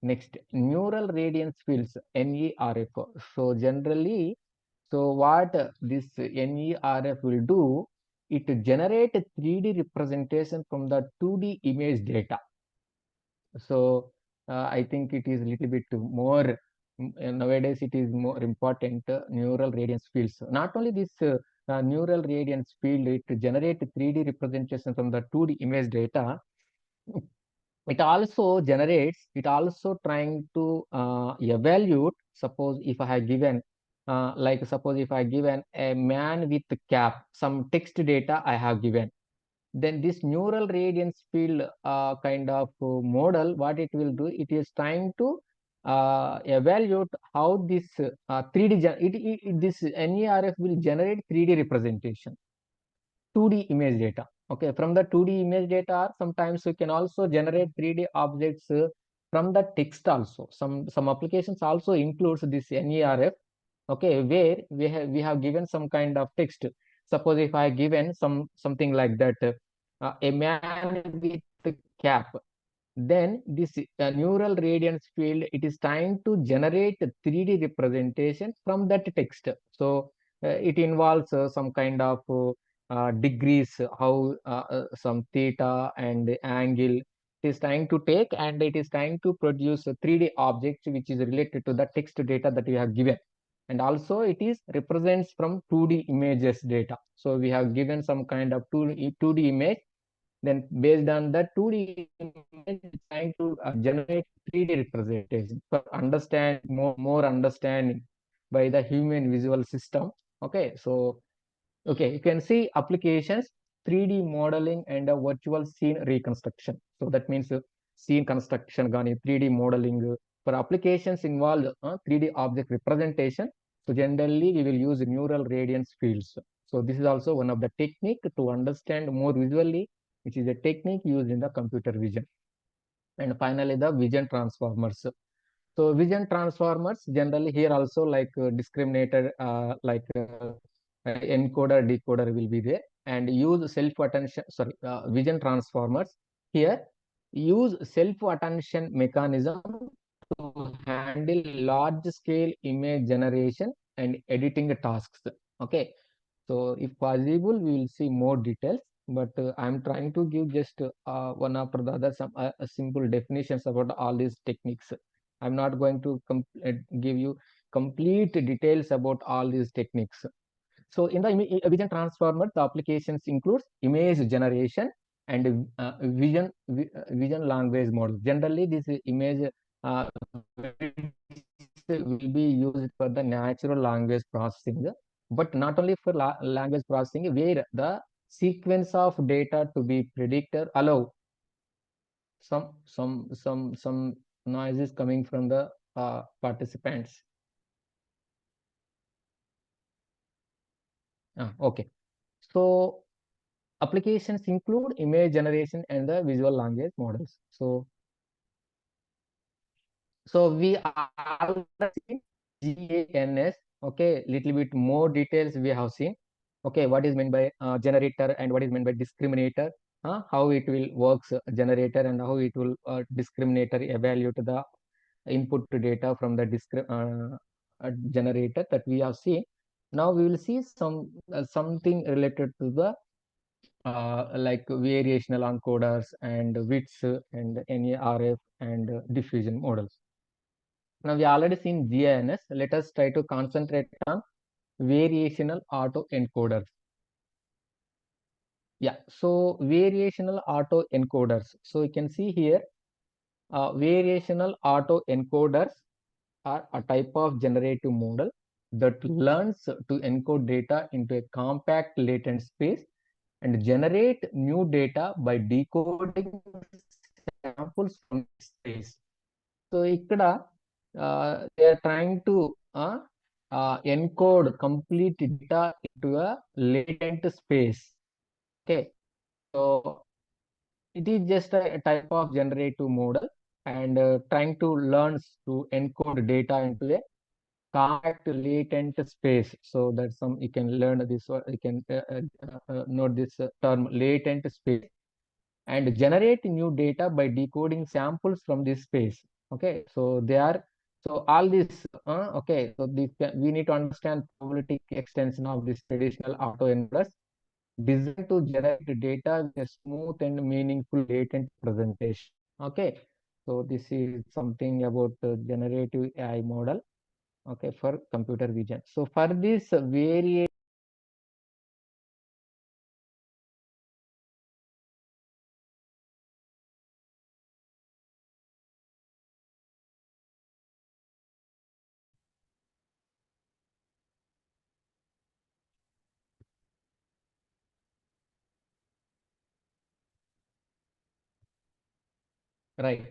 Next, neural radiance fields, NERF. So generally, so what this NERF will do, it generate a 3D representation from the 2D image data. So I think it is a little bit more, nowadays it is more important, neural radiance fields. Not only this neural radiance field, it generate 3D representation from the 2D image data, it also generates, it also trying to evaluate, suppose if I have given like suppose if I given a man with cap, some text data I have given, then this neural radiance field kind of model, what it will do, it is trying to evaluate how this 3D this NERF will generate 3D representation, 2D image data. Okay, from the 2D image data, sometimes we can also generate 3D objects from the text also. Some applications also includes this NERF. Okay, where we have given some kind of text. Suppose if I given something like that, a man with a cap, then this neural radiance field, it is trying to generate a 3D representation from that text. So it involves some kind of degrees, how some theta and angle it is trying to take, and it is trying to produce a 3D object which is related to the text data that you have given. and also it is represents from 2D images data. So we have given some kind of 2D image, then based on that 2D image, trying to generate 3D representation for understand more understanding by the human visual system. Okay, so okay, you can see applications, 3D modeling and a virtual scene reconstruction. So that means scene construction, gani 3D modeling for applications involved 3D object representation. So generally we will use neural radiance fields. So this is also one of the technique to understand more visually, which is a technique used in the computer vision. And finally, the vision transformers. So vision transformers generally here also like discriminator, encoder, decoder will be there, and use self-attention, sorry, vision transformers here use self-attention mechanism to handle large scale image generation and editing tasks. Okay, so if possible, we will see more details, but I'm trying to give just one after the other some simple definitions about all these techniques. I'm not going to give you complete details about all these techniques. So in the vision transformer, the applications includes image generation and vision language model. Generally, this image uh, will be used for the natural language processing, but not only for language processing, where the sequence of data to be predicted allow some noises coming from the participants. Okay, so applications include image generation and the visual language models. So we are seen GANS. Okay, little bit more details we have seen. Okay, what is meant by generator and what is meant by discriminator? How it will works generator and how it will discriminator evaluate the input data from the generator that we have seen. Now we will see something related to the like variational encoders and widths and NARF and diffusion models. Now we already seen GINS. Let us try to concentrate on variational autoencoders. Yeah, so variational autoencoders. So you can see here, variational autoencoders are a type of generative model that learns to encode data into a compact latent space and generate new data by decoding samples from space. So ikkada they are trying to encode complete data into a latent space. Okay, so it is just a type of generative model and trying to learn to encode data into a compact latent space. So that's some you can learn this or you can note this term latent space and generate new data by decoding samples from this space. Okay, so they are so all this okay, so this we need to understand probabilistic extension of this traditional autoencoders designed to generate data with a smooth and meaningful latent presentation. Okay, so this is something about the generative AI model. Okay, for computer vision. So for this variation, right?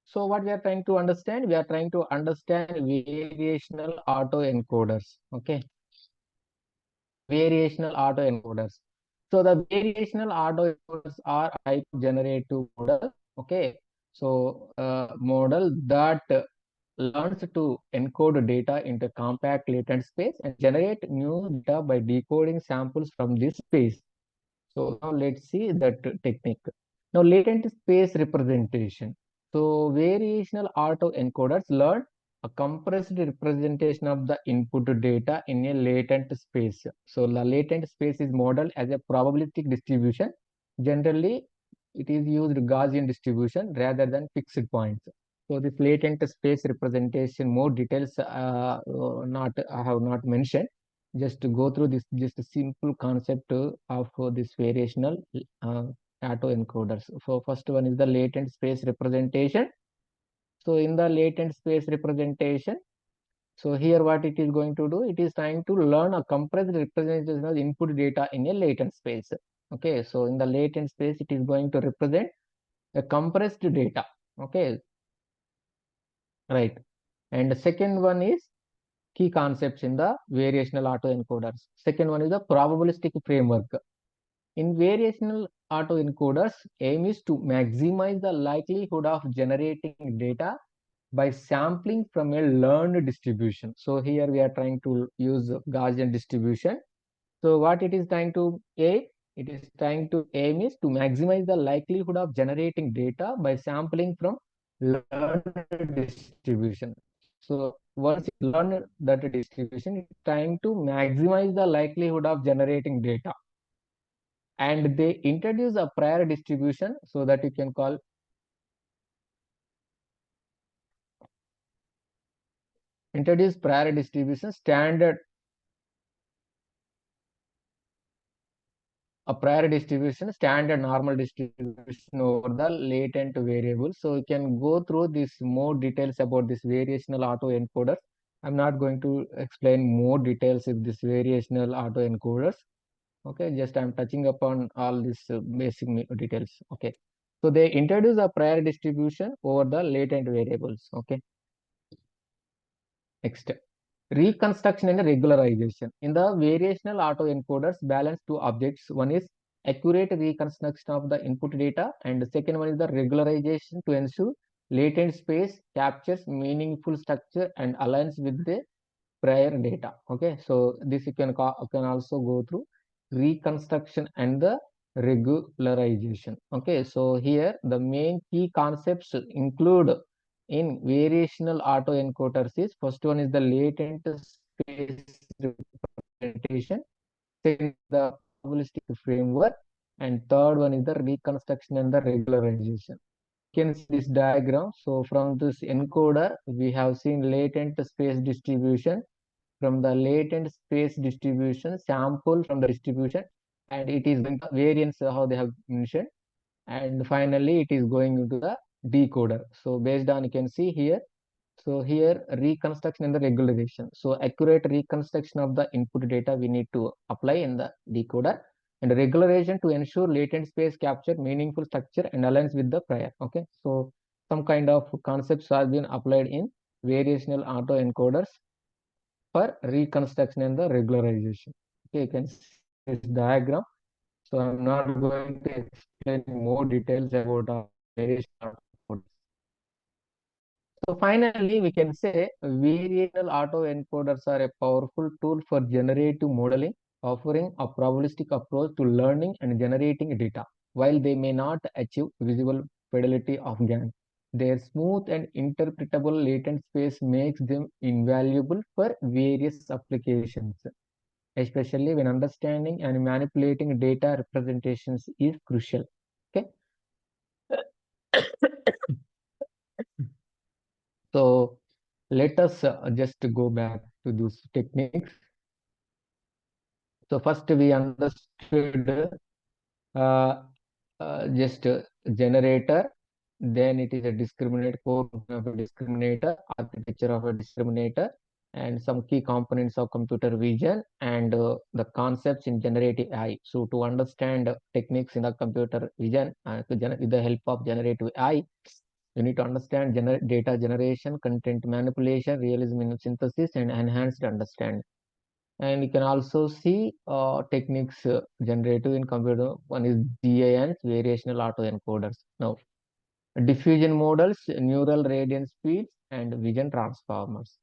So what we are trying to understand, we are trying to understand variational autoencoders. Okay, variational autoencoders. So the variational autoencoders are a type of generative model. Okay, so model that learns to encode data into compact latent space and generate new data by decoding samples from this space. So now let's see that technique. Now latent space representation. So variational autoencoders learn a compressed representation of the input data in a latent space. So the latent space is modeled as a probabilistic distribution. Generally, it is used Gaussian distribution rather than fixed points. So this latent space representation, more details not I have not mentioned. Just to go through this, just a simple concept of this variational autoencoders. So first one is the latent space representation. So in the latent space representation, so here what it is going to do, it is trying to learn a compressed representation of input data in a latent space. Okay, so in the latent space, it is going to represent a compressed data. Okay, right. And the second one is key concepts in the variational autoencoders. Second one is the probabilistic framework. In variational autoencoders, aim is to maximize the likelihood of generating data by sampling from a learned distribution. So here we are trying to use Gaussian distribution. So what it is trying to aim? It is trying to aim is to maximize the likelihood of generating data by sampling from learned distribution. So once you learn that distribution, it's trying to maximize the likelihood of generating data. And they introduce a prior distribution so that you can call introduce prior distribution standard, a prior distribution standard normal distribution over the latent variable. So you can go through this more details about this variational autoencoders. I'm not going to explain more details of this variational autoencoders. Okay, just I'm touching upon all these basic details. Okay, so they introduce a prior distribution over the latent variables. Okay, next, reconstruction and regularization. In the variational autoencoders, balance two objects. One is accurate reconstruction of the input data, and the second one is the regularization to ensure latent space captures meaningful structure and aligns with the prior data. Okay, so this you can also go through reconstruction and the regularization. Okay, so here the main key concepts include in variational autoencoders is first one is the latent space representation, second the probabilistic framework, and third one is the reconstruction and the regularization. You can see this diagram. So from this encoder, we have seen latent space distribution. From the latent space distribution, sample from the distribution, and it is going to variance how they have mentioned, and finally it is going into the decoder. So based on you can see here, so here reconstruction and the regularization. So accurate reconstruction of the input data we need to apply in the decoder, and regularization to ensure latent space capture meaningful structure and aligns with the prior. Okay, so some kind of concepts have been applied in variational autoencoders for reconstruction and the regularization. Okay, you can see this diagram. So I'm not going to explain more details about variation outputs. So finally, we can say variational autoencoders are a powerful tool for generative modeling, offering a probabilistic approach to learning and generating data. While they may not achieve visible fidelity of GAN, their smooth and interpretable latent space makes them invaluable for various applications, especially when understanding and manipulating data representations is crucial. Okay. So let us just go back to those techniques. So first we understood uh, just a generator, then it is a discriminator, core of a discriminator, architecture of a discriminator, and some key components of computer vision, and the concepts in generative AI. So to understand techniques in the computer vision with the help of generative AI, you need to understand data generation, content manipulation, realism in synthesis, and enhanced understanding. And you can also see techniques generative in computer. One is GANs, variational autoencoders. Now, diffusion models, neural radiance speeds, and vision transformers.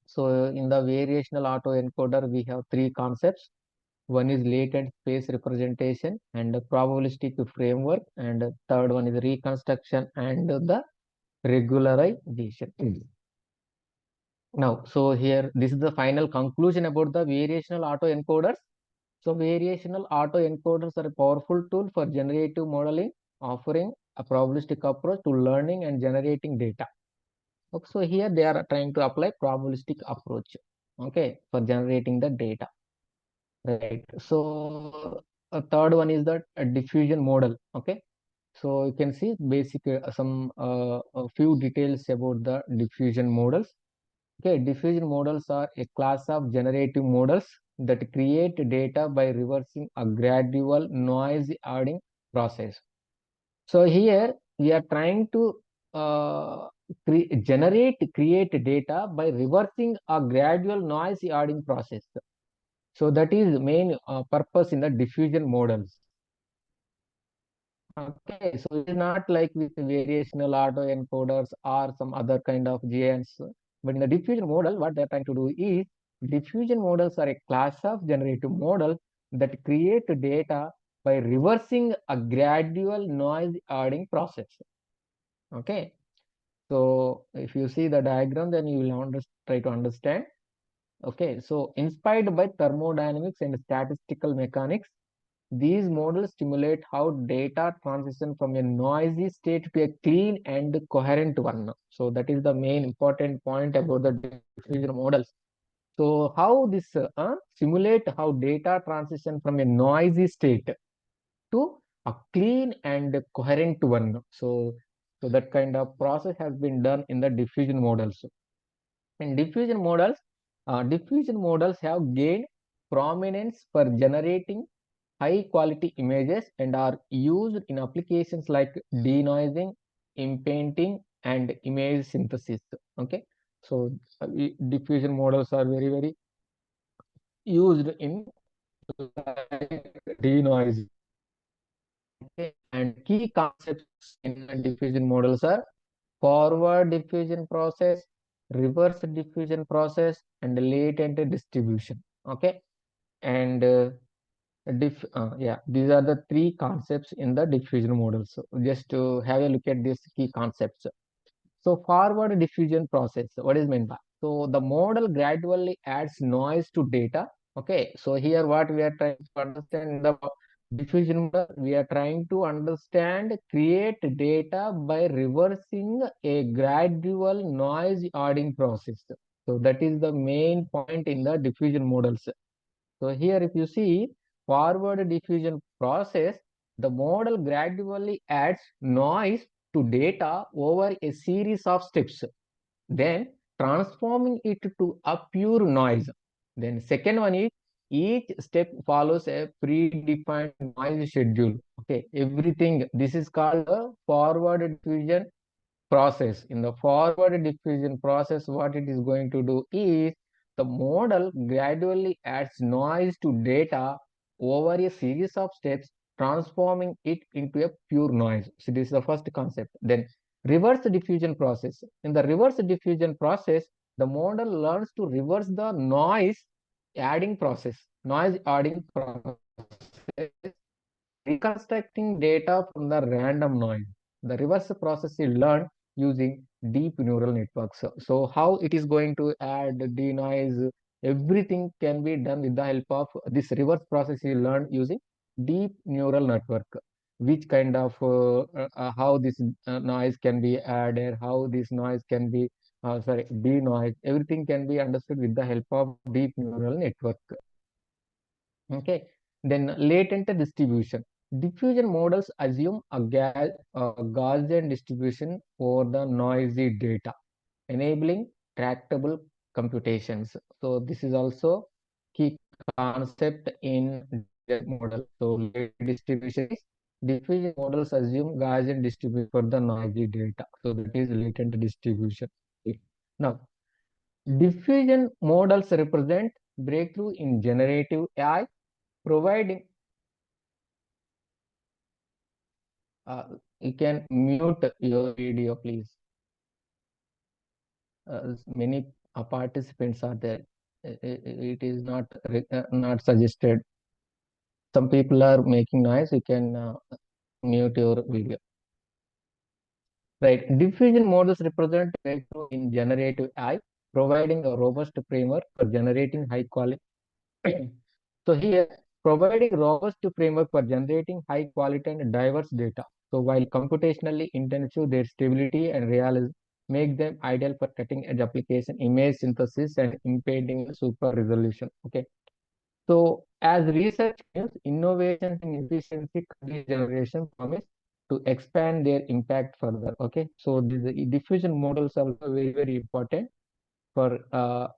So in the variational autoencoder, we have three concepts. One is latent space representation and the probabilistic framework, and the third one is reconstruction and the regularization. Now, so here, this is the final conclusion about the variational autoencoders. So variational autoencoders are a powerful tool for generative modeling, offering a probabilistic approach to learning and generating data. Okay, so here they are trying to apply probabilistic approach, okay, for generating the data, right? So a third one is that a diffusion model, okay. So you can see basic a few details about the diffusion models. Okay, diffusion models are a class of generative models that create data by reversing a gradual noise adding process. So here we are trying to create data by reversing a gradual noise adding process. So that is the main purpose in the diffusion models. Okay, so it is not like with variational autoencoders or some other kind of GNs. But in the diffusion model, what they're trying to do is diffusion models are a class of generative model that create data by reversing a gradual noise adding process. Okay, so if you see the diagram, then you will try to understand. Okay, so inspired by thermodynamics and statistical mechanics, these models stimulate how data transition from a noisy state to a clean and coherent one. So that is the main important point about the diffusion models. So how this simulate how data transition from a noisy state to a clean and coherent one. So that kind of process has been done in the diffusion models. In diffusion models have gained prominence for generating high quality images and are used in applications like denoising, inpainting, and image synthesis. Okay, so diffusion models are very used in like denoising. Okay, and key concepts in the diffusion models are forward diffusion process, reverse diffusion process, and latent distribution. Okay, and yeah, these are the three concepts in the diffusion model. So just to have a look at these key concepts. So forward diffusion process, what is meant by? So the model gradually adds noise to data. Okay, so here what we are trying to understand in the diffusion model, we are trying to understand create data by reversing a gradual noise adding process. So that is the main point in the diffusion models. So here if you see forward diffusion process, the model gradually adds noise to data over a series of steps, then transforming it to a pure noise. Then second one is each step follows a predefined noise schedule. Okay, everything this is called a forward diffusion process. In the forward diffusion process, what it is going to do is the model gradually adds noise to data over a series of steps, transforming it into a pure noise. So this is the first concept. Then reverse diffusion process. In the reverse diffusion process, the model learns to reverse the noise adding process, reconstructing data from the random noise. The reverse process is learned using deep neural networks. So how it is going to add denoise, everything can be done with the help of this reverse process is learned using deep neural network. Which kind of how this noise can be added, how this noise can be denoise, everything can be understood with the help of deep neural network. Okay, then latent distribution. Diffusion models assume a Gaussian distribution over the noisy data, enabling tractable computations. So this is also key concept in diffusion model. So latent distribution is diffusion models assume Gaussian distribution for the noisy data. So that is latent distribution. Now, diffusion models represent breakthrough in generative AI, providing you can mute your video, please. Many participants are there. It is not suggested. Some people are making noise. You can mute your video. Right. Diffusion models represent breakthrough in generative AI, providing a robust framework for generating high quality. So here, providing robust framework for generating high quality and diverse data. So while computationally intensive, their stability and realism make them ideal for cutting edge application, image synthesis, and impending super resolution. Okay. So as research news, innovations in efficiency content generation promise to expand their impact further. Okay. So the diffusion models are also very, very important for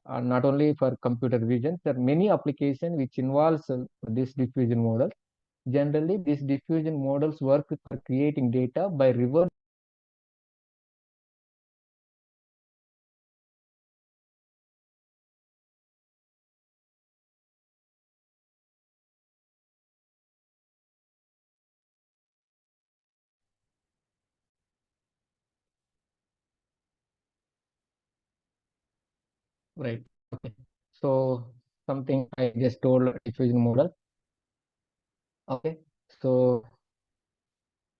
not only for computer vision. There are many applications which involves this diffusion model. Generally, these diffusion models work for creating data by reverse. Right. Okay. So something I just told diffusion model. Okay. So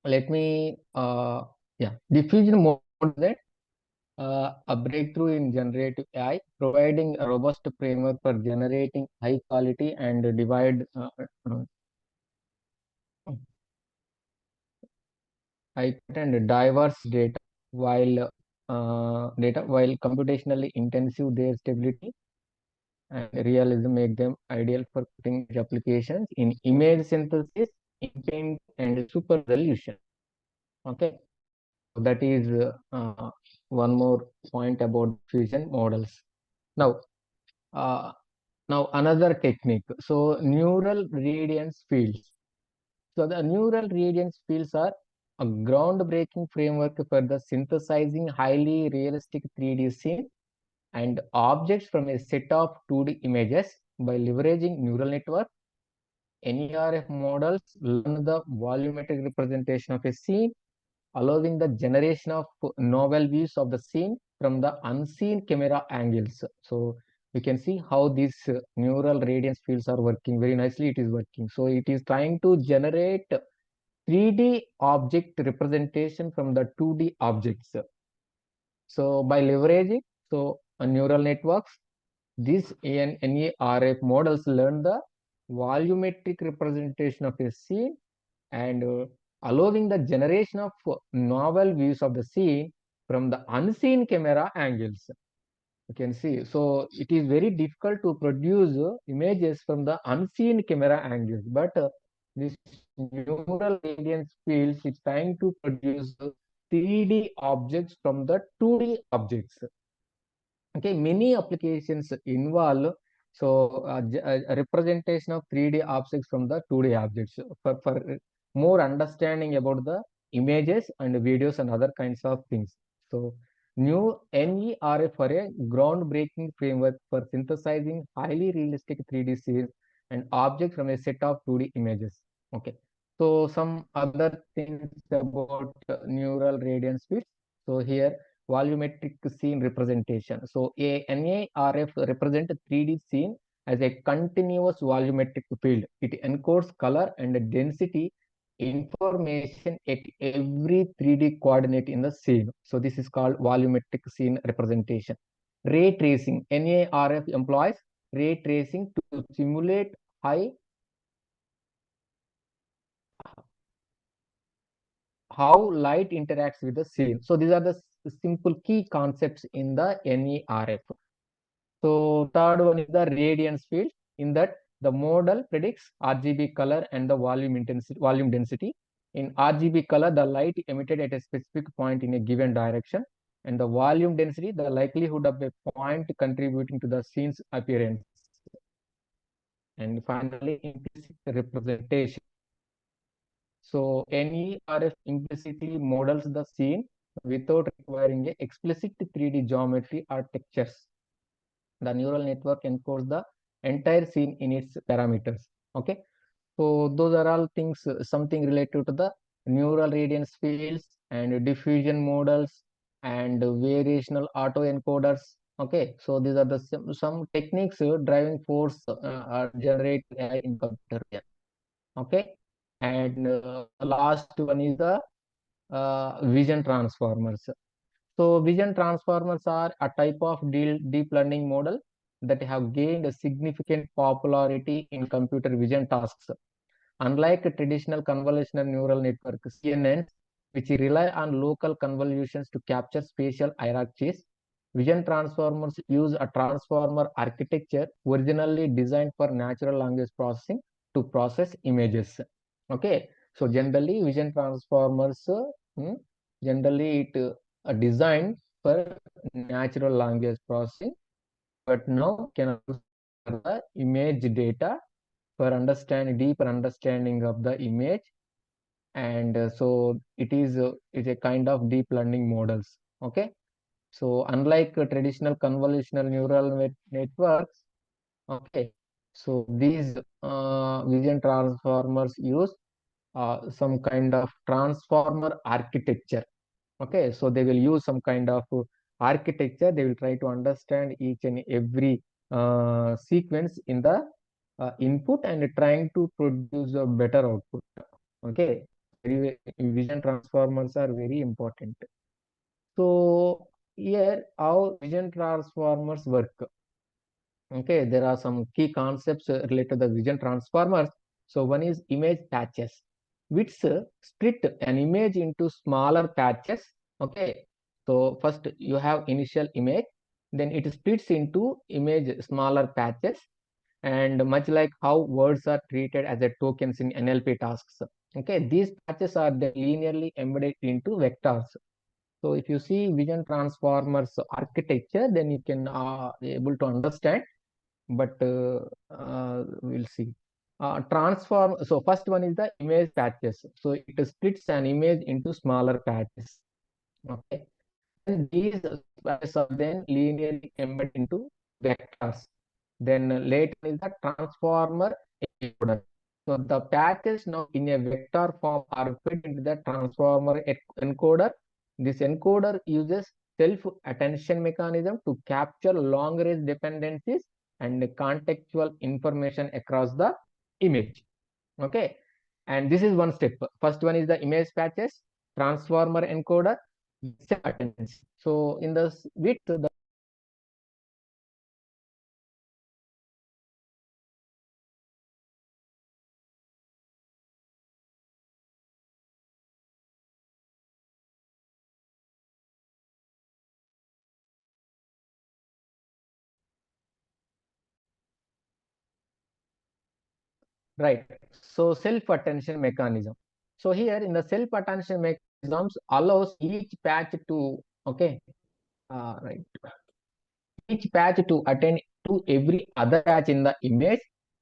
let me yeah, diffusion model that a breakthrough in generative AI, providing a robust framework for generating high quality and high and diverse data while computationally intensive, their stability and realism make them ideal for cutting edge applications in image synthesis, intent, and super resolution. Okay, so that is one more point about fusion models. Now, uh, now another technique. So neural radiance fields. So the neural radiance fields are a groundbreaking framework for the synthesizing highly realistic 3D scene and objects from a set of 2D images by leveraging neural network. NERF models learn the volumetric representation of a scene, allowing the generation of novel views of the scene from the unseen camera angles. So we can see how these neural radiance fields are working very nicely. It is working. So it is trying to generate 3D object representation from the 2D objects. So by leveraging neural networks, these NERF models learn the volumetric representation of a scene and allowing the generation of novel views of the scene from the unseen camera angles. You can see. So it is very difficult to produce images from the unseen camera angles, but this neural radiance fields is trying to produce 3D objects from the 2D objects. Okay, many applications involve a representation of 3D objects from the 2D objects for more understanding about the images and videos and other kinds of things. So new NERF for a groundbreaking framework for synthesizing highly realistic 3D scenes and objects from a set of 2D images. Okay, so some other things about neural radiance fields. So here volumetric scene representation. So a NARF represent a 3D scene as a continuous volumetric field. It encodes color and density information at every 3D coordinate in the scene. So this is called volumetric scene representation. Ray tracing. NARF employs ray tracing to simulate high how light interacts with the scene. So these are the simple key concepts in the NERF. So third one is the radiance field. In that, the model predicts RGB color and the volume density. In RGB color, the light emitted at a specific point in a given direction, and the volume density, the likelihood of a point contributing to the scene's appearance. And finally, implicit representation. So NERF implicitly models the scene without requiring a explicit 3D geometry or textures. The neural network encodes the entire scene in its parameters. Okay, so those are all things, something related to the neural radiance fields and diffusion models and variational autoencoders. Okay, so these are the some techniques driving force generate AI in computer vision. Okay, and the last one is the vision transformers. So vision transformers are a type of deep learning model that have gained a significant popularity in computer vision tasks. Unlike traditional convolutional neural network CNNs, which rely on local convolutions to capture spatial hierarchies. Vision transformers use a transformer architecture originally designed for natural language processing to process images. Okay, so generally vision transformers generally it designed for natural language processing, but now can also for the image data for understanding deeper understanding of the image, and so it is a kind of deep learning models. Okay, so unlike traditional convolutional neural networks, okay, so these vision transformers use some kind of transformer architecture. Okay, so they will use some kind of architecture. They will try to understand each and every sequence in the input and trying to produce a better output. Okay, vision transformers are very important. So here how vision transformers work. Okay, there are some key concepts related to the vision transformers. So one is image patches, which split an image into smaller patches. Okay, so first you have initial image, then it splits into image smaller patches, and much like how words are treated as a tokens in NLP tasks. Okay, these patches are then linearly embedded into vectors. So if you see vision transformers architecture, then you can able to understand, but we'll see. Transform. So first one is the image patches. So it splits an image into smaller patches. Okay, and these patches are then linearly embedded into vectors. Then later is the transformer encoder. So the patches now in a vector form are fed into the transformer encoder. This encoder uses self-attention mechanism to capture long-range dependencies and contextual information across the image. Okay, and this is one step. First one is the image patches, transformer encoder, self-attention. So in the width, the right. So self-attention mechanism. So here in the self-attention mechanisms allows each patch to, okay, right, each patch to attend to every other patch in the image,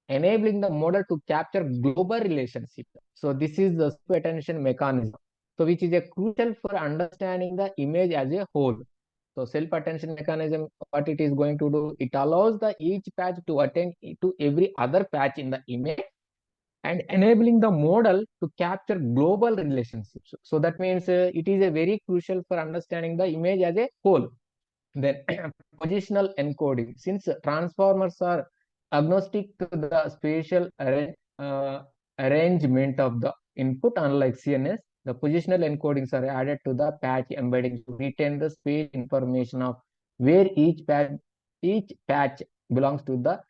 enabling the model to capture global relationship. So this is the self-attention mechanism. So which is a crucial for understanding the image as a whole. So self-attention mechanism, what it is going to do, it allows the each patch to attend to every other patch in the image and enabling the model to capture global relationships. So that means it is a very crucial for understanding the image as a whole. Then positional encoding, since transformers are agnostic to the spatial arrangement of the input, unlike CNS, the positional encodings are added to the patch embedding to retain the space information of where each patch belongs in the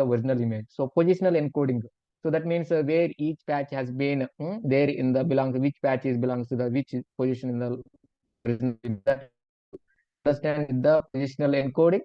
original image. So positional encoding. So that means where each patch has been there in the which patch is belongs to the which position in the original image. Understand the positional encoding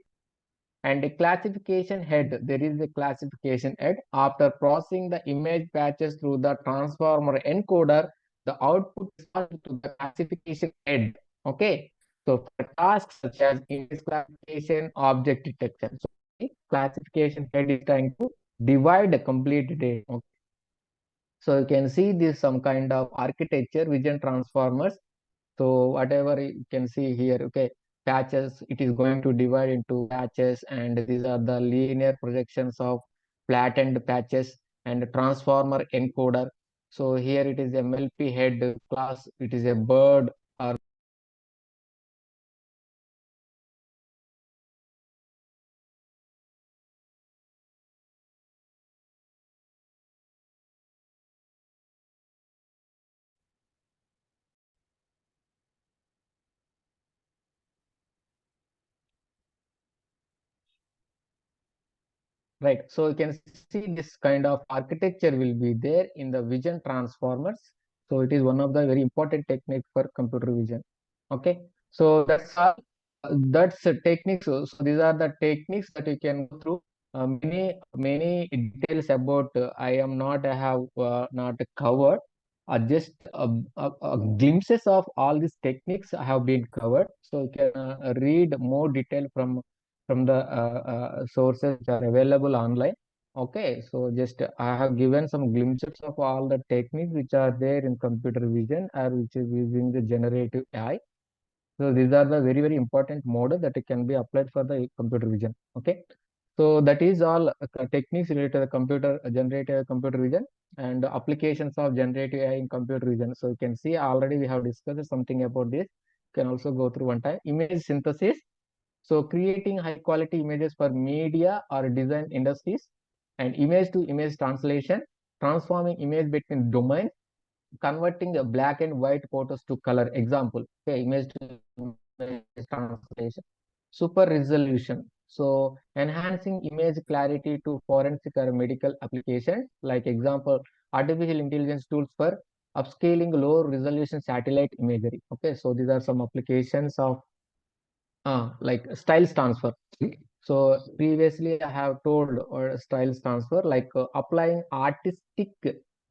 and a classification head. There is a classification head. After processing the image patches through the transformer encoder, the output is passed to the classification head. Okay, so for tasks such as image classification, object detection, so the classification head is trying to divide the complete data. Okay. So you can see this some kind of architecture vision transformers. So whatever you can see here, okay, patches, it is going to divide into patches, and these are the linear projections of flattened patches and transformer encoder. So here it is MLP head class, it is a bird or right. So you can see this kind of architecture will be there in the vision transformers. So it is one of the very important technique for computer vision. Okay, so that's all. That's techniques. So these are the techniques that you can go through. Many details about I am not I have not covered. Just glimpses of all these techniques have been covered. So you can read more detail from the sources which are available online. Okay, so just I have given some glimpses of all the techniques which are there in computer vision or which is using the generative AI. So these are the very, very important models that can be applied for the computer vision. Okay. So that is all techniques related to the computer generative computer vision and applications of generative AI in computer vision. So you can see already we have discussed something about this. You can also go through one time. Image synthesis. So creating high quality images for media or design industries, and image to image translation, transforming image between domains, converting the black and white photos to color. Example, okay, image to image translation. Super resolution. So enhancing image clarity to forensic or medical applications. Like example, artificial intelligence tools for upscaling low resolution satellite imagery. Okay, so these are some applications of like styles transfer. So previously I have told or styles transfer like applying artistic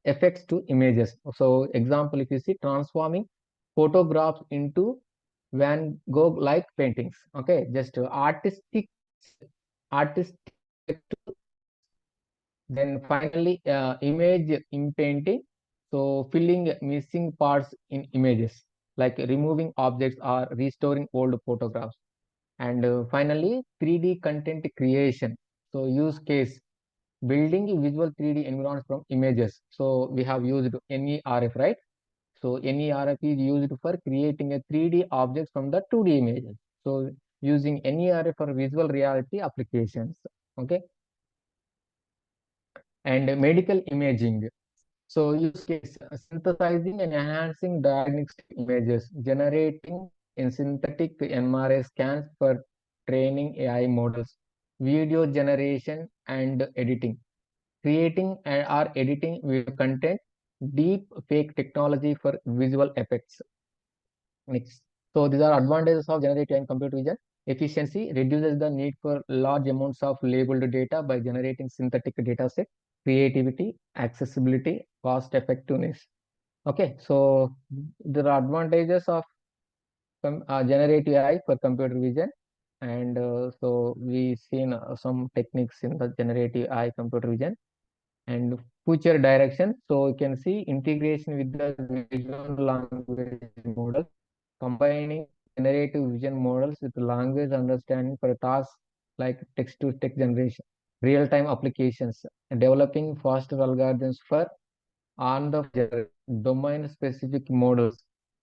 effects to images. So example, if you see transforming photographs into Van Gogh like paintings. Okay, just artistic. Then finally image in painting. So filling missing parts in images like removing objects or restoring old photographs. And finally, 3D content creation. So use case, building a visual 3D environments from images. So we have used NERF, right? So NERF is used for creating a 3D objects from the 2D images. So using NERF for visual reality applications. Okay. And medical imaging. So use case, synthesizing and enhancing diagnostic images, generating in synthetic MRI scans for training AI models, video generation and editing, creating or editing video content, deep fake technology for visual effects. Next. So these are advantages of generative and computer vision. Efficiency reduces the need for large amounts of labeled data by generating synthetic data set. Creativity, accessibility, cost effectiveness. Okay, so there are advantages of generative AI for computer vision, and so we seen some techniques in the generative AI computer vision and future direction. So you can see integration with the vision language model, combining generative vision models with language understanding for tasks like text-to-text generation, real-time applications, and developing faster algorithms for on the domain-specific models,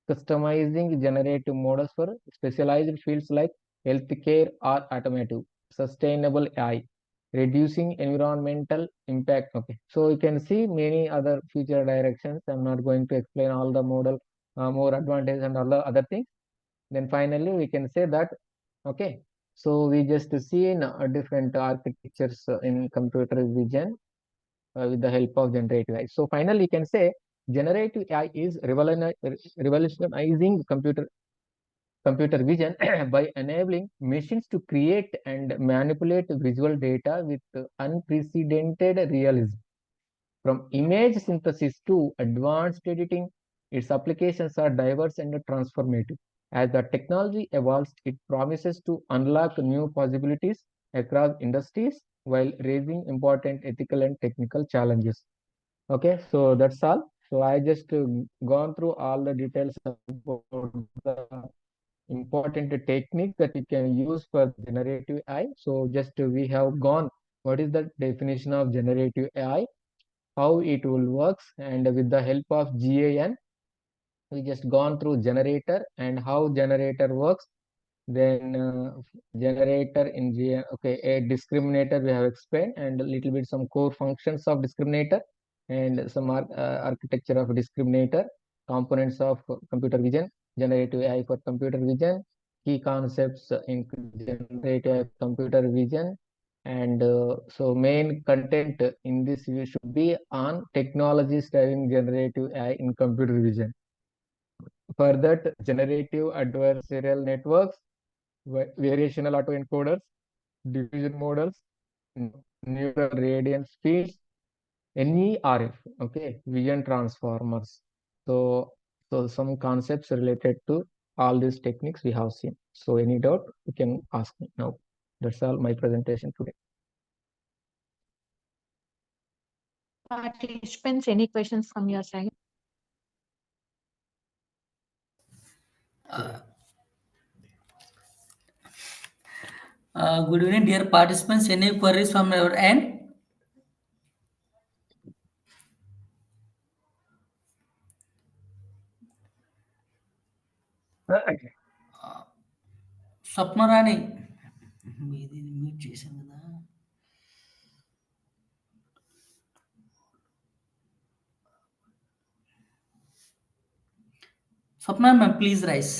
customizing generative models for specialized fields like healthcare or automotive, sustainable AI, reducing environmental impact. Okay, so you can see many other future directions. I'm not going to explain all the model, more advantage and all the other things. Then finally, we can say that, okay, so we just see in different architectures in computer vision with the help of generative AI. So finally, you can say generative AI is revolutionizing computer vision by enabling machines to create and manipulate visual data with unprecedented realism. From image synthesis to advanced editing, its applications are diverse and transformative. As the technology evolves, it promises to unlock new possibilities across industries while raising important ethical and technical challenges. Okay, so that's all. So I just gone through all the details about the important techniques that you can use for generative AI. So just we have gone what is the definition of generative AI, how it will works, and with the help of GAN, we just gone through generator and how generator works. Then generator in GAN, okay, a discriminator we have explained, and a little bit some core functions of discriminator and some architecture of discriminator, components of computer vision, generative AI for computer vision, key concepts in generative AI computer vision, And so main content in this video should be on technologies driving generative AI in computer vision. For that, generative adversarial networks, variational autoencoders, diffusion models, neural radiance fields, NERF, okay, vision transformers. So some concepts related to all these techniques we have seen. So any doubt, you can ask me now. That's all my presentation today.
Participants, any questions from your side?
Good evening, dear participants. Any queries from your end? Swapnarani మీది mute చేశాను కదా. Swapna ma'am please raise.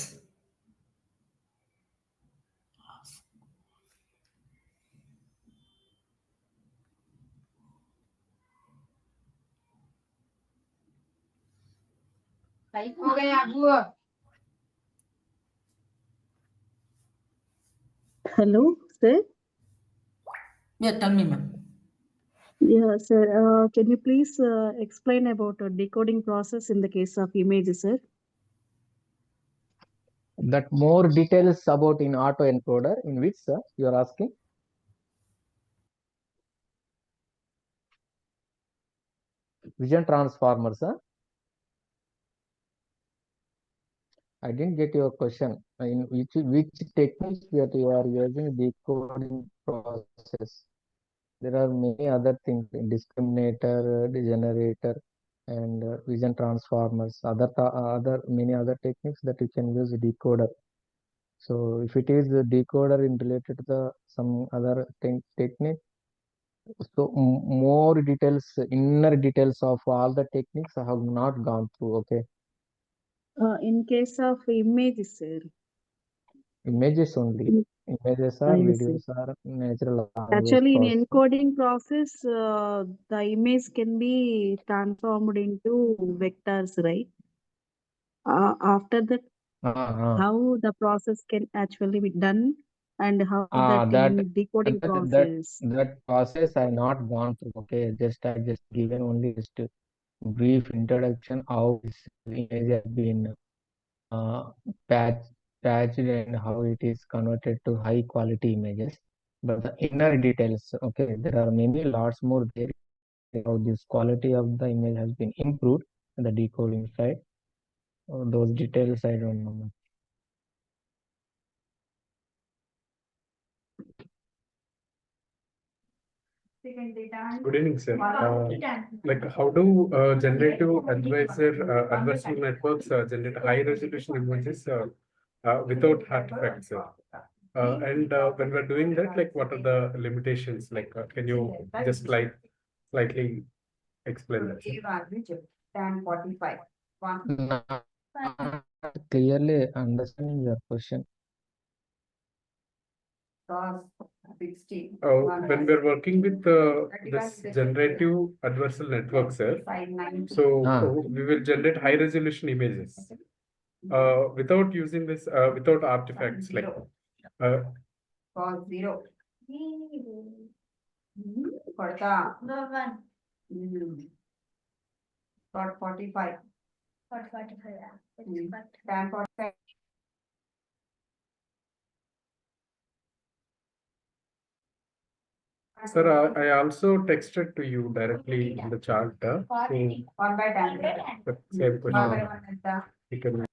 Hello, sir.
Yeah, tell me, ma'am.
Yeah, sir. Can you please explain about a decoding process in the case of images, sir?
That more details about in autoencoder, in which you are asking? Vision transformers, huh? I didn't get your question. In which techniques that you are using decoding process? There are many other things, discriminator, degenerator, and vision transformers. Other many other techniques that you can use decoder. So if it is the decoder in related to the some other technique, so more details, inner details of all the techniques I have not gone through. Okay,
In case of images, sir.
images only.
Mm.
Images are
I see.
videos are natural language
Actually, in
processing.
encoding process, the image can be transformed into vectors, right? After that, how the process can actually be done and how that in decoding process.
That process I not gone through. Okay, I just given only just a brief introduction how this image has been uh, patched and how it is converted to high quality images. But the inner details, okay, there are many lots more there. How this quality of the image has been improved in the decoding side. Those details I don't know much.
Good evening, sir. Like, how do generative adversarial networks generate high resolution images without artifacts, sir? And when we're doing that, like, what are the limitations? Like, can you just slightly explain that, sir?
Not clearly understanding your question.
When we're working with this generative adversarial network, sir, so we will generate high resolution images without using this, without artifacts like Sir, I also texted to you directly in the chat. The same question. You can-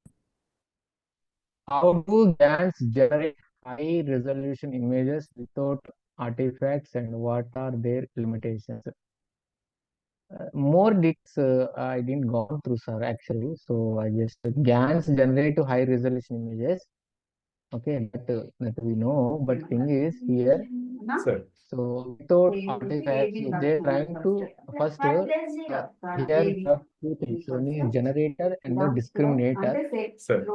How do GANs generate high resolution images without artifacts and what are their limitations? More details I didn't go through, sir, actually. So I just GANs generate high resolution images. Okay, that we know. But thing is here,
Sir.
So without artifacts, they're trying to first here there are two things, one is generator and the discriminator.
Sir.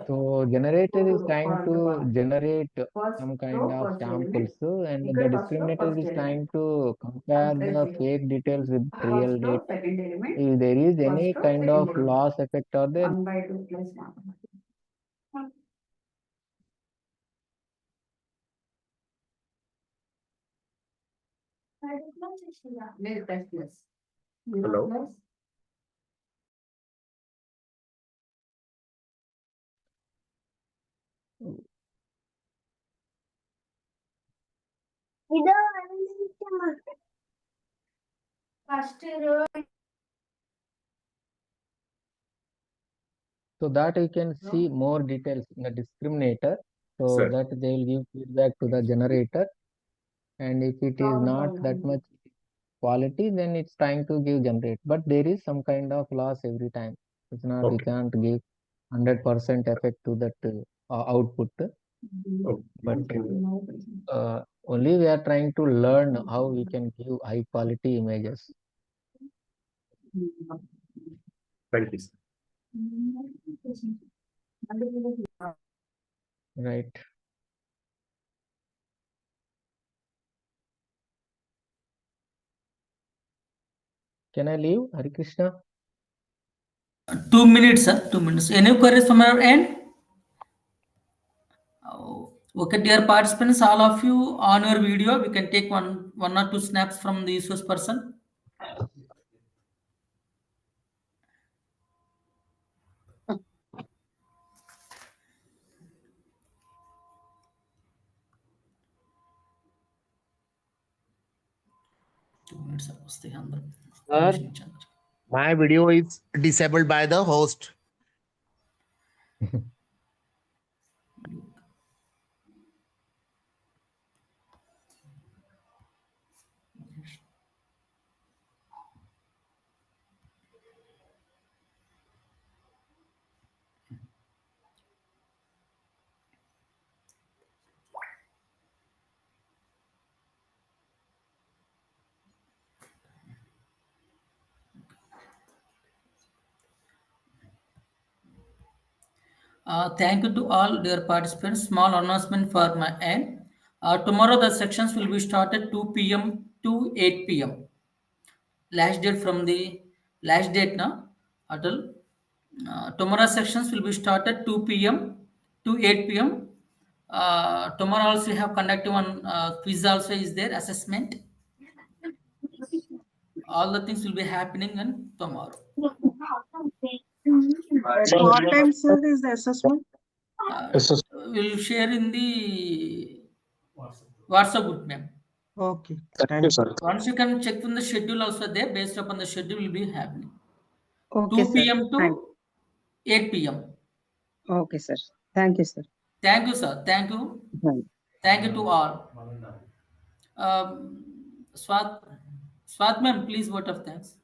So generator is trying to generate some kind of samples, and the discriminator is trying to compare the fake details with real data. If there is any kind of loss effect or there.
Hello.
So that you can see more details in the discriminator, so
Sir.
that they will give feedback to the generator, and if it is not that much quality, then it's trying to give generate, but there is some kind of loss every time. It's not, we
Okay.
can't give 100% effect to that output,
Okay.
but only we are trying to learn how we can give high quality images.
Thank you, sir.
Right. Can I leave, Hari Krishna?
2 minutes, sir. 2 minutes. Any queries from your end? Okay, dear participants, all of you on your video, we can take one or two snaps from the resource person.
Sir, my video is disabled by the host.
Thank you to all dear participants. Small announcement for my end. Tomorrow the sections will be started 2 p.m. to 8 p.m. Last date from the last date now. ATAL. Tomorrow sections will be started 2 p.m. to 8 p.m. Tomorrow also we have conducted one quiz also is there, assessment. All the things will be happening on tomorrow.
At what time, sir, is the assessment?
We'll share in the WhatsApp group, ma'am.
Okay. Thank you, sir.
Once you can check from the schedule also there, based upon the schedule will be happening.
Okay,
2
sir.
p.m.
Thank
to 8 p.m.
Okay, sir. Thank you, sir.
Thank you, sir. Thank you.
Thank
Thank you to all. Swat, Swat ma'am, please vote of thanks.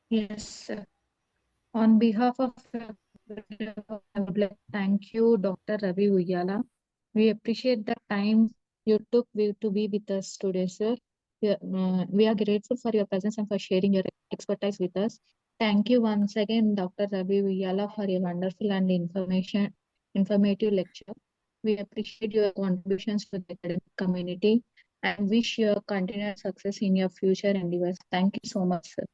Yes, sir. On behalf of I would like to thank you, Dr. Ravi Uyala. We appreciate the time you took to be with us today, sir. We are grateful for your presence and for sharing your expertise with us. Thank you once again, Dr. Ravi Uyala, for your wonderful and informative lecture. We appreciate your contributions to the academic community and wish you continued success in your future endeavors. Thank you so much, sir.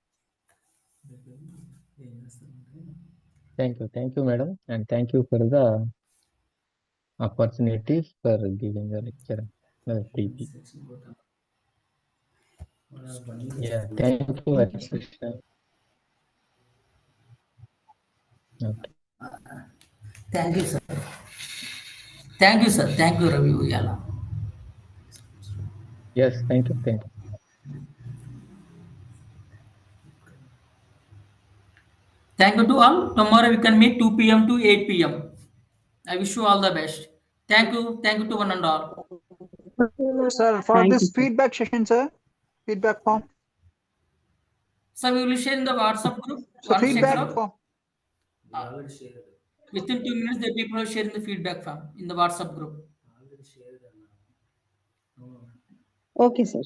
Thank you, madam, and thank you for the opportunity for giving the lecture. FDP. Yeah, thank you, Hari Krishna. Okay.
Thank you, sir. Thank you, sir. Thank you, Ravi Uyala.
Yes, thank you, thank you.
Thank you to all. Tomorrow we can meet 2 p.m. to 8 p.m. I wish you all the best. Thank you. Thank you to one and all.
Sir, for
Thank you,
this
sir.
feedback session, sir, feedback form.
So we will share in the WhatsApp group.
So
Once check
feedback
out.
form.
Within 2 minutes, the people are sharing the feedback form in the WhatsApp group.
Okay, sir.